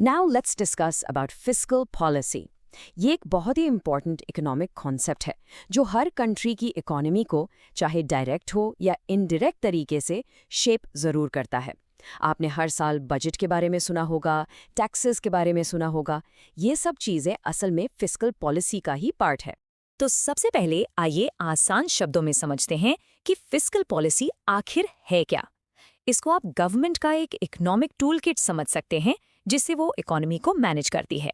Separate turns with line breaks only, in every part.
Now let's discuss about fiscal policy. ये एक बहुत ही इम्पॉर्टेंट इकोनॉमिक कॉन्सेप्ट है जो हर कंट्री की इकोनॉमी को चाहे डायरेक्ट हो या इनडायरेक्ट तरीके से शेप ज़रूर करता है। आपने हर साल बजट के बारे में सुना होगा, टैक्सेस के बारे में सुना होगा। ये सब चीज़ें असल में फिस्कल पॉलिसी का ही पार्ट है।
तो सबसे पहले आइए आसान शब्दों में समझते हैं कि फिस्कल पॉलिसी आखिर है क्या। इसको आप गवर्नमेंट का एक इकोनॉमिक टूल किट समझ सकते हैं जिससे वो इकोनॉमी को मैनेज करती है।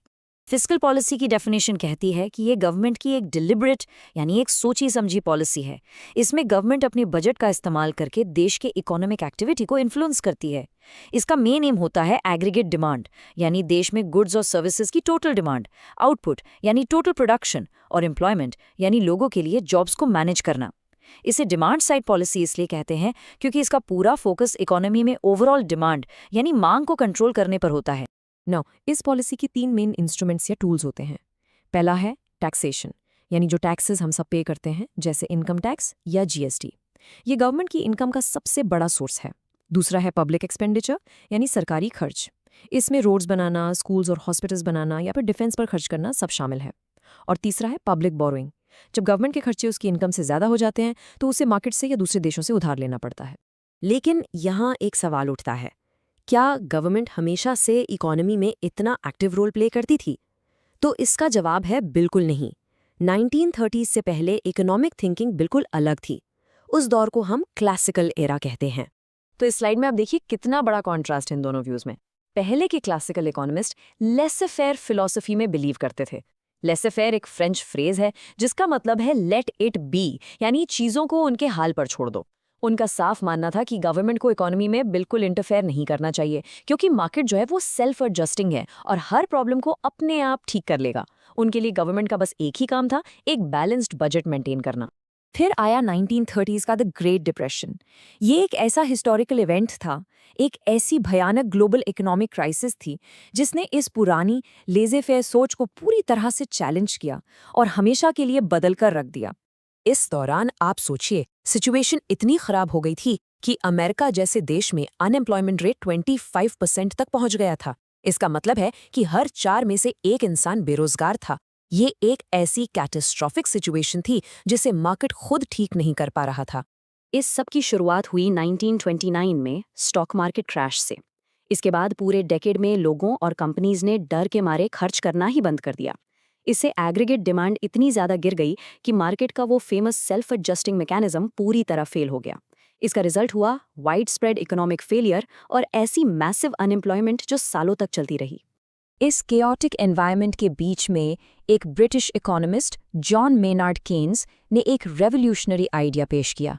फिस्कल पॉलिसी की डेफिनेशन कहती है कि ये गवर्नमेंट की एक डिलिबरेट यानी एक सोची समझी पॉलिसी है। इसमें गवर्नमेंट अपने बजट का इस्तेमाल करके देश के इकोनॉमिक एक्टिविटी को इन्फ्लुएंस करती है। इसका मेन एम होता है एग्रीगेट डिमांड यानी देश में गुड्स और सर्विसेज की टोटल डिमांड, आउटपुट यानी टोटल प्रोडक्शन और एम्प्लॉयमेंट यानी लोगों के लिए जॉब्स को मैनेज करना। इसे डिमांड साइड पॉलिसी इसलिए कहते हैं क्योंकि इसका पूरा फोकस इकोनॉमी में ओवरऑल डिमांड यानी मांग को कंट्रोल करने पर होता है।
नौ इस पॉलिसी की 3 मेन इंस्ट्रूमेंट्स या टूल्स होते हैं। पहला है टैक्सेशन यानी जो टैक्सेस हम सब पे करते हैं जैसे इनकम टैक्स या जीएसटी। ये गवर्नमेंट की इनकम का सबसे बड़ा सोर्स है। दूसरा है पब्लिक एक्सपेंडिचर यानी सरकारी खर्च। इसमें रोड्स बनाना, स्कूल्स और हॉस्पिटल्स बनाना या फिर डिफेंस पर खर्च करना सब शामिल है। और तीसरा है पब्लिक बोरोइंग। जब गवर्नमेंट के खर्चे उसकी इनकम से ज़्यादा हो जाते हैं तो उसे मार्केट से या दूसरे देशों से उधार लेना पड़ता है।
लेकिन यहाँ एक सवाल उठता है, क्या गवर्नमेंट हमेशा से इकोनॉमी में इतना एक्टिव रोल प्ले करती थी? तो इसका जवाब है बिल्कुल नहीं। 1930s से पहले इकोनॉमिक थिंकिंग बिल्कुल अलग थी। उस दौर को हम क्लासिकल एरा कहते हैं।
तो इस स्लाइड में आप देखिए कितना बड़ा कॉन्ट्रास्ट है इन दोनों व्यूज में। पहले के क्लासिकल इकोनॉमिस्ट लेसे फेयर फिलॉसफी में बिलीव करते थे। लेसे फेयर एक फ्रेंच फ्रेज है जिसका मतलब है लेट इट बी यानी चीजों को उनके हाल पर छोड़ दो। उनका साफ मानना था कि गवर्नमेंट को इकोनॉमी में बिल्कुल इंटरफेयर नहीं करना चाहिए क्योंकि मार्केट जो है वो सेल्फ एडजस्टिंग है और हर प्रॉब्लम को अपने आप ठीक कर लेगा। उनके लिए गवर्नमेंट का बस एक ही काम था, एक बैलेंस्ड बजट मेंटेन करना। फिर आया 1930s का द ग्रेट डिप्रेशन। ये एक ऐसा हिस्टोरिकल इवेंट था, एक ऐसी भयानक ग्लोबल इकोनॉमिक क्राइसिस थी जिसने इस पुरानी लेज़े फेयर सोच को पूरी तरह से चैलेंज किया और हमेशा के लिए बदल कर रख दिया। इस दौरान आप सोचिए, सिचुएशन इतनी खराब हो गई थी कि अमेरिका जैसे देश में अनएम्प्लॉयमेंट रेट 25% तक पहुंच गया था। इसका मतलब है कि हर 4 में से एक इंसान बेरोजगार था। ये एक ऐसी कैटास्ट्रोफिक सिचुएशन थी जिसे मार्केट खुद ठीक नहीं कर पा रहा था।
इस सब की शुरुआत हुई 1929 में स्टॉक मार्केट क्रैश से। इसके बाद पूरे डेकेड में लोगों और कंपनीज ने डर के मारे खर्च करना ही बंद कर दिया। इससे एग्रीगेट डिमांड इतनी ज़्यादा गिर गई कि मार्केट का वो फेमस सेल्फ एडजस्टिंग मैकेनिज्म पूरी तरह फेल हो गया। इसका रिजल्ट हुआ वाइड स्प्रेड इकोनॉमिक फेलियर और ऐसी मैसिव अनएम्प्लॉयमेंट जो सालों तक चलती रही।
इस केओटिक एनवायरनमेंट के बीच में एक British economist John Maynard Keynes ने एक रेवोल्यूशनरी आइडिया पेश किया।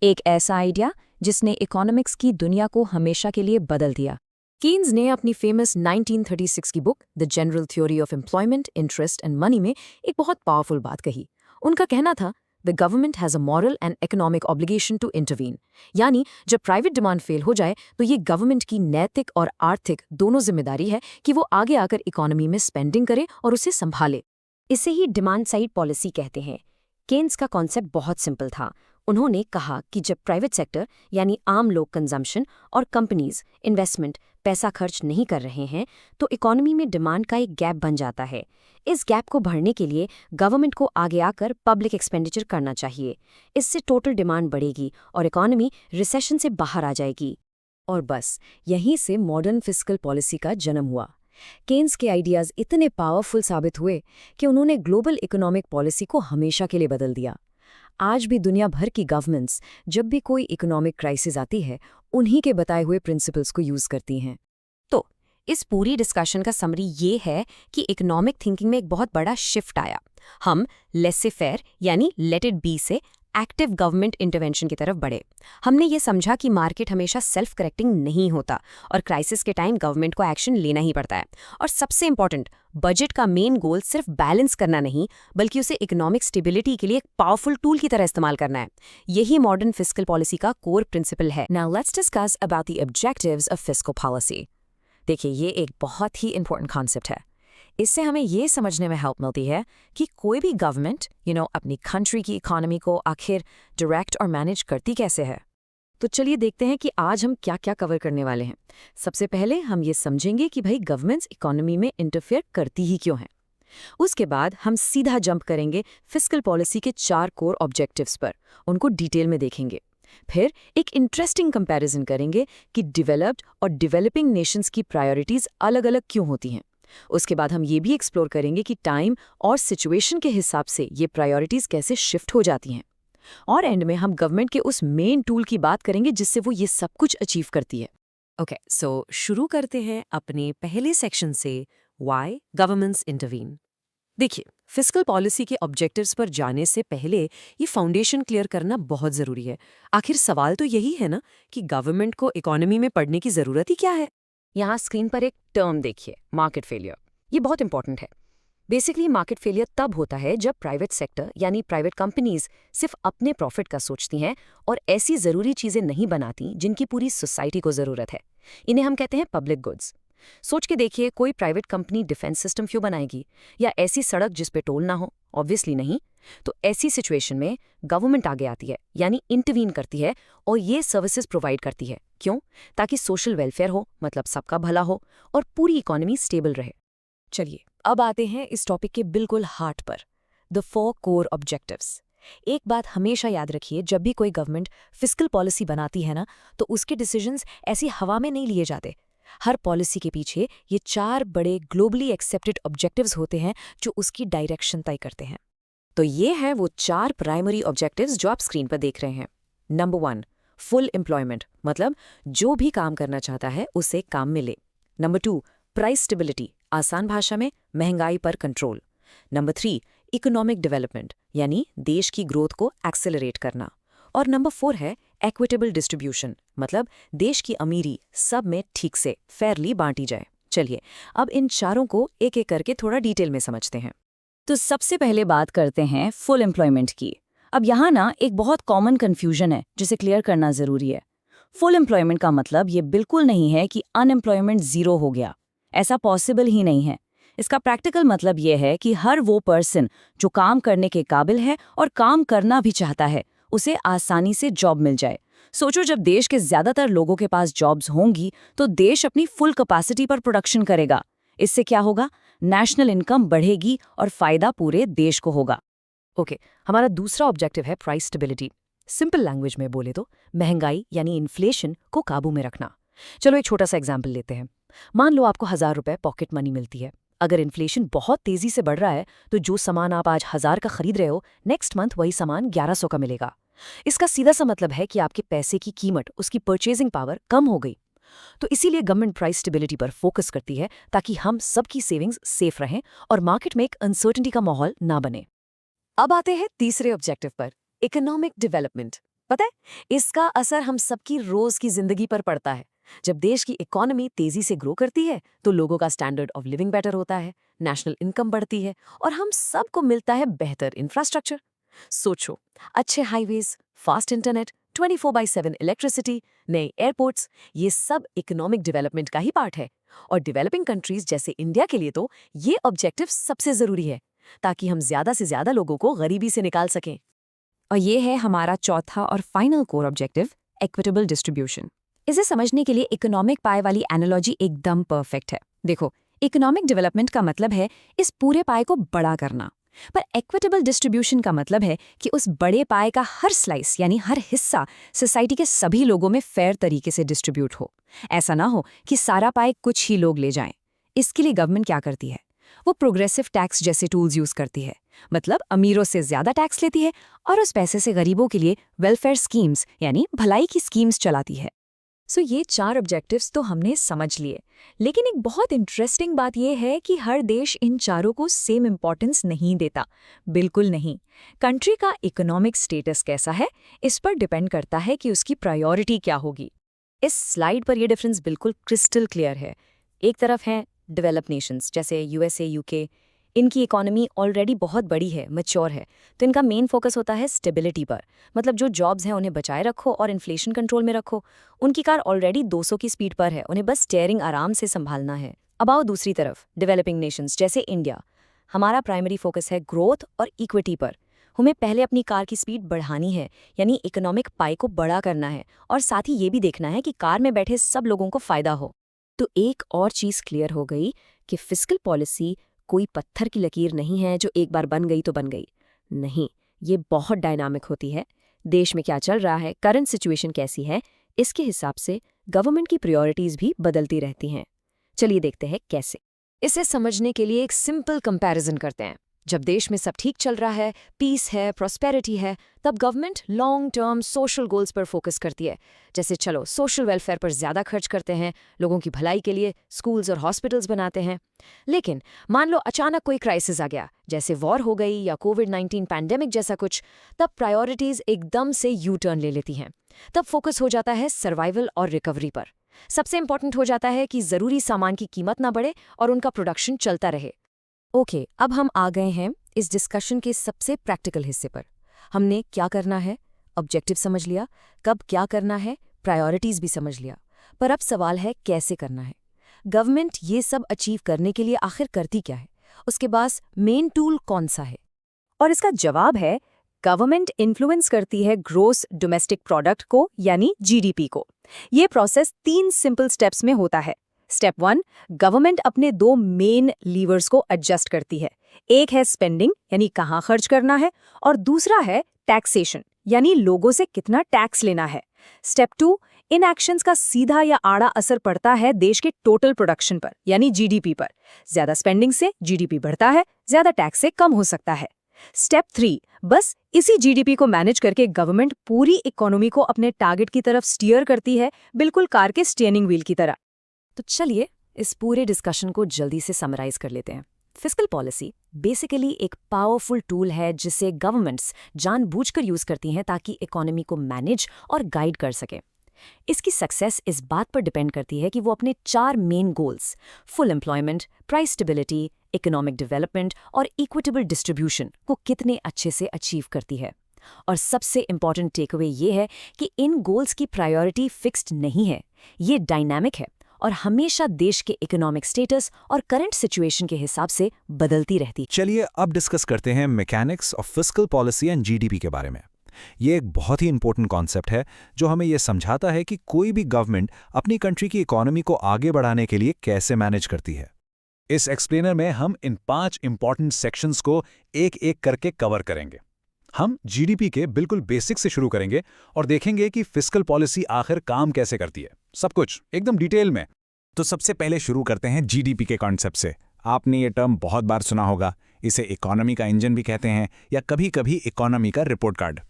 एक ऐसा आइडिया जिसने इकोनॉमिक्स की दुनिया को हमेशा के लिए बदल दिया। कीन्स ने अपनी फेमस 1936 की book the general theory of employment, interest and money में एक बहुत पावरफुल बात कही। उनका कहना था, the government has a moral and economic obligation to intervene. यानी जब प्राइवेट डिमांड फेल हो जाए तो ये गवर्नमेंट की नैतिक और आर्थिक दोनों जिम्मेदारी है कि वो आगे आकर इकोनॉमी में स्पेंडिंग करे और उसे संभाले।
इसे ही डिमांड साइड पॉलिसी कहते हैं। केन्स का कॉन्सेप्ट बहुत सिंपल था। उन्होंने कहा कि जब प्राइवेट सेक्टर यानी आम लोग कंजम्पशन और कंपनीज इन्वेस्टमेंट पैसा खर्च नहीं कर रहे हैं तो इकोनॉमी में डिमांड का एक गैप बन जाता है। इस गैप को भरने के लिए गवर्नमेंट को आगे आकर पब्लिक एक्सपेंडिचर करना चाहिए। इससे टोटल डिमांड बढ़ेगी और इकोनॉमी रिसेशन से बाहर आ जाएगी। और बस यहीं से मॉडर्न फिस्कल पॉलिसी का जन्म हुआ। केन्स के आइडियाज़ इतने पावरफुल साबित हुए कि उन्होंने ग्लोबल इकोनॉमिक पॉलिसी को हमेशा के लिए बदल दिया। आज भी दुनिया भर की गवर्नमेंट्स जब भी कोई इकोनॉमिक क्राइसिस आती है उन्हीं के बताए हुए प्रिंसिपल्स को यूज करती हैं। तो इस पूरी डिस्कशन का समरी ये है कि इकोनॉमिक थिंकिंग में एक बहुत बड़ा शिफ्ट आया। हम लेसे फेयर यानी लेट इट बी से एक्टिव गवर्नमेंट इंटरवेंशन की तरफ बढ़े। हमने ये समझा कि मार्केट हमेशा सेल्फ करेक्टिंग नहीं होता और क्राइसिस के टाइम गवर्नमेंट को एक्शन लेना ही पड़ता है। और सबसे इंपॉर्टेंट, बजट का मेन गोल सिर्फ बैलेंस करना नहीं बल्कि उसे इकोनॉमिक स्टेबिलिटी के लिए एक पावरफुल टूल की तरह इस्तेमाल करना है। यही मॉडर्न फिस्कल पॉलिसी का कोर प्रिंसिपल है। Now let's discuss about the objectives of fiscal policy. देखिए, ये एक बहुत ही इंपॉर्टेंट कॉन्सेप्ट है। इससे हमें ये समझने में हेल्प मिलती है कि कोई भी गवर्नमेंट अपनी कंट्री की इकोनॉमी को आखिर डायरेक्ट और मैनेज करती कैसे है।
तो चलिए देखते हैं कि आज हम क्या क्या कवर करने वाले हैं। सबसे पहले हम ये समझेंगे कि भाई गवर्नमेंट्स इकोनॉमी में इंटरफेयर करती ही क्यों है। उसके बाद हम सीधा जंप करेंगे फिस्कल पॉलिसी के 4 कोर ऑब्जेक्टिव्स पर, उनको डिटेल में देखेंगे। फिर एक इंटरेस्टिंग कंपैरिजन करेंगे कि डेवलप्ड और डेवलपिंग नेशंस की प्रायोरिटीज अलग-अलग क्यों होती हैं। उसके बाद हम ये भी एक्सप्लोर करेंगे कि टाइम और सिचुएशन के हिसाब से ये प्रायोरिटीज कैसे शिफ्ट हो जाती हैं। और एंड में हम गवर्नमेंट के उस मेन टूल की बात करेंगे जिससे वो ये सब कुछ अचीव करती है।
ओके, सो शुरू करते हैं अपने पहले सेक्शन से, व्हाई गवर्नमेंट्स इंटरवीन। देखिए, फिस्कल पॉलिसी के ऑब्जेक्टिव्स पर जाने से पहले ये फाउंडेशन क्लियर करना बहुत ज़रूरी है। आखिर सवाल तो यही है ना कि गवर्नमेंट को इकोनॉमी में पढ़ने की ज़रूरत ही क्या है। यहाँ स्क्रीन पर एक टर्म देखिए, मार्केट फेलियर। ये बहुत इंपॉर्टेंट है। बेसिकली मार्केट फेलियर तब होता है जब प्राइवेट सेक्टर यानी प्राइवेट कंपनीज सिर्फ अपने प्रॉफिट का सोचती हैं और ऐसी ज़रूरी चीज़ें नहीं बनाती जिनकी पूरी सोसाइटी को ज़रूरत है। इन्हें हम कहते हैं पब्लिक गुड्स। सोच के देखिए, कोई प्राइवेट कंपनी डिफेंस सिस्टम क्यों बनाएगी या ऐसी सड़क जिस पे टोल ना हो? ऑब्वियसली नहीं। तो ऐसी सिचुएशन में गवर्नमेंट आगे आती है, यानी इंटरवीन करती है और ये सर्विसेज प्रोवाइड करती है। क्यों? ताकि सोशल वेलफेयर हो, मतलब सबका भला हो और पूरी इकोनॉमी स्टेबल रहे। चलिए अब आते हैं इस टॉपिक के बिल्कुल हार्ट पर, द 4 कोर ऑब्जेक्टिव्स। एक बात हमेशा याद रखिए, जब भी कोई गवर्नमेंट फिस्कल पॉलिसी बनाती है ना, तो उसके डिसीजंस ऐसी हवा में नहीं लिए जाते। हर पॉलिसी के पीछे ये 4 बड़े ग्लोबली एक्सेप्टेड ऑब्जेक्टिव्स होते हैं जो उसकी डायरेक्शन तय करते हैं। तो ये है वो 4 प्राइमरी ऑब्जेक्टिव्स जो आप स्क्रीन पर देख रहे हैं। नंबर 1, फुल एम्प्लॉयमेंट, मतलब जो भी काम करना चाहता है उसे काम मिले। नंबर 2, प्राइस स्टेबिलिटी, आसान भाषा में महंगाई पर कंट्रोल। नंबर 3, इकोनॉमिक डेवलपमेंट, यानी देश की ग्रोथ को एक्सेलरेट करना। और नंबर 4 है इक्विटेबल डिस्ट्रीब्यूशन, मतलब देश की अमीरी सब में ठीक से फेयरली बांटी जाए। चलिए अब इन चारों को एक एक करके थोड़ा डिटेल में समझते हैं।
तो सबसे पहले बात करते हैं फुल एम्प्लॉयमेंट की। अब यहाँ ना एक बहुत कॉमन कन्फ्यूजन है जिसे क्लियर करना ज़रूरी है। फुल एम्प्लॉयमेंट का मतलब ये बिल्कुल नहीं है कि अनएम्प्लॉयमेंट ज़ीरो हो गया। ऐसा पॉसिबल ही नहीं है। इसका प्रैक्टिकल मतलब ये है कि हर वो पर्सन जो काम करने के काबिल है और काम करना भी चाहता है, उसे आसानी से जॉब मिल जाए। सोचो, जब देश के ज़्यादातर लोगों के पास जॉब्स होंगी तो देश अपनी फुल कैपेसिटी पर प्रोडक्शन करेगा। इससे क्या होगा? नेशनल इनकम बढ़ेगी और फायदा पूरे देश को होगा।
ओके, हमारा दूसरा ऑब्जेक्टिव है प्राइस स्टेबिलिटी। सिंपल लैंग्वेज में बोले तो महंगाई यानी इन्फ्लेशन को काबू में रखना। चलो एक छोटा सा एग्जाम्पल लेते हैं। मान लो आपको 1000 रुपए पॉकेट मनी मिलती है। अगर इन्फ्लेशन बहुत तेजी से बढ़ रहा है तो जो सामान आप आज 1000 का खरीद रहे हो, नेक्स्ट मंथ वही सामान 1100 का मिलेगा। इसका सीधा सा मतलब है कि आपके पैसे की कीमत, उसकी परचेजिंग पावर कम हो गई। तो इसीलिए गवर्नमेंट प्राइस स्टेबिलिटी पर फोकस करती है ताकि हम सबकी सेविंग्स सेफ रहें और मार्केट में एक अनसर्टेनिटी का माहौल ना बने। अब आते हैं तीसरे ऑब्जेक्टिव पर, इकोनॉमिक डेवलपमेंट। पता है, इसका असर हम सबकी रोज की जिंदगी पर पड़ता है। जब देश की इकोनॉमी तेजी से ग्रो करती है तो लोगों का स्टैंडर्ड ऑफ लिविंग बेटर होता है, नेशनल इनकम बढ़ती है और हम सबको मिलता है बेहतर इंफ्रास्ट्रक्चर। सोचो, अच्छे हाईवेज, फास्ट इंटरनेट, 24/7 इलेक्ट्रिसिटी, नए एयरपोर्ट्स, ये सब इकोनॉमिक डेवलपमेंट का ही पार्ट है। और डेवलपिंग कंट्रीज जैसे इंडिया के लिए तो ये ऑब्जेक्टिव सबसे जरूरी है, ताकि हम ज्यादा से ज्यादा लोगों को गरीबी से निकाल सकें।
और ये है हमारा चौथा और final core objective, equitable distribution. इसे समझने के लिए इकोनॉमिक पाई वाली एनालॉजी एकदम परफेक्ट है। देखो, इकोनॉमिक डेवलपमेंट का मतलब है इस पूरे पाई को बड़ा करना, पर इक्विटेबल डिस्ट्रीब्यूशन का मतलब है कि उस बड़े पाई का हर स्लाइस यानी हर हिस्सा सोसाइटी के सभी लोगों में फेयर तरीके से डिस्ट्रीब्यूट हो। ऐसा ना हो कि सारा पाई कुछ ही लोग ले जाएं। इसके लिए गवर्नमेंट क्या करती है? वो प्रोग्रेसिव टैक्स जैसे टूल्स यूज करती है, मतलब अमीरों से ज्यादा टैक्स लेती है और उस पैसे से गरीबों के लिए वेलफेयर स्कीम्स यानी भलाई की स्कीम्स चलाती है। सो ये 4 ऑब्जेक्टिव्स तो हमने समझ लिए, लेकिन एक बहुत इंटरेस्टिंग बात यह है कि हर देश इन चारों को सेम इंपॉर्टेंस नहीं देता। बिल्कुल नहीं। कंट्री का इकोनॉमिक स्टेटस कैसा है, इस पर डिपेंड करता है कि उसकी प्रायोरिटी क्या होगी। इस स्लाइड पर यह डिफरेंस बिल्कुल क्रिस्टल क्लियर है। एक तरफ है डेवलप नेशंस जैसे यूएसए, यूके। इनकी इकोनॉमी ऑलरेडी बहुत बड़ी है, मैच्योर है, तो इनका मेन फोकस होता है स्टेबिलिटी पर, मतलब जो जॉब्स हैं उन्हें बचाए रखो और इन्फ्लेशन कंट्रोल में रखो। उनकी कार ऑलरेडी 200 की स्पीड पर है, उन्हें बस स्टीयरिंग आराम से संभालना है। अब आओ दूसरी तरफ, डेवलपिंग नेशंस जैसे इंडिया। हमारा प्राइमरी फोकस है ग्रोथ और इक्विटी पर।
हमें पहले अपनी कार की स्पीड बढ़ानी है, यानी इकोनॉमिक पाई को बड़ा करना है, और साथ ही ये भी देखना है कि कार में बैठे सब लोगों को फायदा हो। तो एक और चीज़ क्लियर हो गई कि फिस्कल पॉलिसी कोई पत्थर की लकीर नहीं है जो एक बार बन गई तो बन गई। नहीं, ये बहुत डायनामिक होती है। देश में क्या चल रहा है, करंट सिचुएशन कैसी है, इसके हिसाब से गवर्नमेंट की प्रायोरिटीज़ भी बदलती रहती हैं। चलिए देखते हैं कैसे। इसे समझने के लिए एक सिंपल कंपैरिजन करते हैं। जब देश में सब ठीक चल रहा है, पीस है, प्रॉस्पेरिटी है, तब government long term social goals पर फोकस करती है। जैसे चलो सोशल वेलफेयर पर ज़्यादा खर्च करते हैं, लोगों की भलाई के लिए स्कूल्स और हॉस्पिटल्स बनाते हैं। लेकिन मान लो अचानक कोई क्राइसिस आ गया, जैसे वॉर हो गई या कोविड-19 पैंडेमिक जैसा कुछ, तब प्रायोरिटीज़ एकदम से यू टर्न ले लेती हैं। तब फोकस हो जाता है सर्वाइवल और रिकवरी पर। सबसे इंपॉर्टेंट हो जाता है कि ज़रूरी सामान की कीमत ना बढ़े और उनका प्रोडक्शन चलता रहे। ओके, अब हम आ गए हैं इस डिस्कशन के सबसे प्रैक्टिकल हिस्से पर। हमने क्या करना है, ऑब्जेक्टिव समझ लिया, कब क्या करना है, प्रायोरिटीज़ भी समझ लिया, पर अब सवाल है कैसे करना है। गवर्नमेंट ये सब अचीव करने के लिए आखिर करती क्या है, उसके पास मेन टूल कौन सा है?
और इसका जवाब है गवर्नमेंट इन्फ्लुएंस करती है ग्रोस डोमेस्टिक प्रोडक्ट को यानी जीडीपी को। ये प्रोसेस 3 सिंपल स्टेप्स में होता है। स्टेप 1, गवर्नमेंट अपने 2 मेन लीवर्स को एडजस्ट करती है। एक है स्पेंडिंग यानी कहाँ खर्च करना है, और दूसरा है टैक्सेशन यानी लोगों से कितना टैक्स लेना है। स्टेप 2, इन एक्शंस का सीधा या आड़ा असर पड़ता है देश के टोटल प्रोडक्शन पर यानी जीडीपी पर। ज्यादा स्पेंडिंग से जीडीपी बढ़ता है, ज्यादा टैक्स से कम हो सकता है। स्टेप 3, बस इसी जीडीपी को मैनेज करके गवर्नमेंट पूरी इकोनॉमी को अपने टारगेट की तरफ स्टीयर करती है, बिल्कुल कार के स्टीयरिंग व्हील की तरह।
तो चलिए इस पूरे डिस्कशन को जल्दी से समराइज कर लेते हैं। फिस्कल पॉलिसी बेसिकली एक पावरफुल टूल है जिसे गवर्नमेंट्स जानबूझकर यूज करती हैं ताकि इकोनॉमी को मैनेज और गाइड कर सके। इसकी सक्सेस इस बात पर डिपेंड करती है कि वो अपने 4 main goals full employment, price stability, economic development और इक्विटेबल डिस्ट्रीब्यूशन को कितने अच्छे से अचीव करती है। और सबसे इंपॉर्टेंट टेकअवे ये है कि इन गोल्स की प्रायोरिटी फिक्स्ड नहीं है, ये डायनामिक है और हमेशा देश के इकोनॉमिक स्टेटस और करंट सिचुएशन के हिसाब से बदलती रहती।
चलिए अब डिस्कस करते हैं mechanics of fiscal policy and GDP के बारे में। ये एक बहुत ही इंपॉर्टेंट कॉन्सेप्ट है जो हमें ये समझाता है कि कोई भी गवर्नमेंट अपनी कंट्री की इकोनॉमी को आगे बढ़ाने के लिए कैसे मैनेज करती है। इस एक्सप्लेनर में हम इन 5 इंपॉर्टेंट सेक्शंस को एक-एक करके कवर करेंगे। हम जीडीपी के बिल्कुल बेसिक से शुरू करेंगे और देखेंगे कि फिस्कल पॉलिसी आखिर काम कैसे करती है, सब कुछ एकदम डिटेल में। तो सबसे पहले शुरू करते हैं जीडीपी के कॉन्सेप्ट से। आपने ये टर्म बहुत बार सुना होगा, इसे इकोनॉमी का इंजन भी कहते हैं या कभी-कभी इकोनॉमी का रिपोर्ट कार्ड।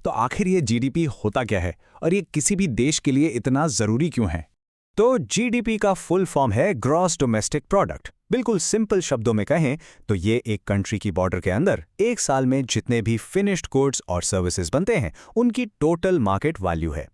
तो आखिर ये जीडीपी होता क्या है और ये किसी भी देश के लिए इतना जरूरी क्यों है? तो जीडीपी का फुल फॉर्म है ग्रॉस डोमेस्टिक प्रोडक्ट। बिल्कुल सिंपल शब्दों में कहें तो ये एक कंट्री की बॉर्डर के अंदर एक साल में जितने भी फिनिश्ड गुड्स और सर्विसेज बनते हैं उनकी टोटल मार्केट वैल्यू है।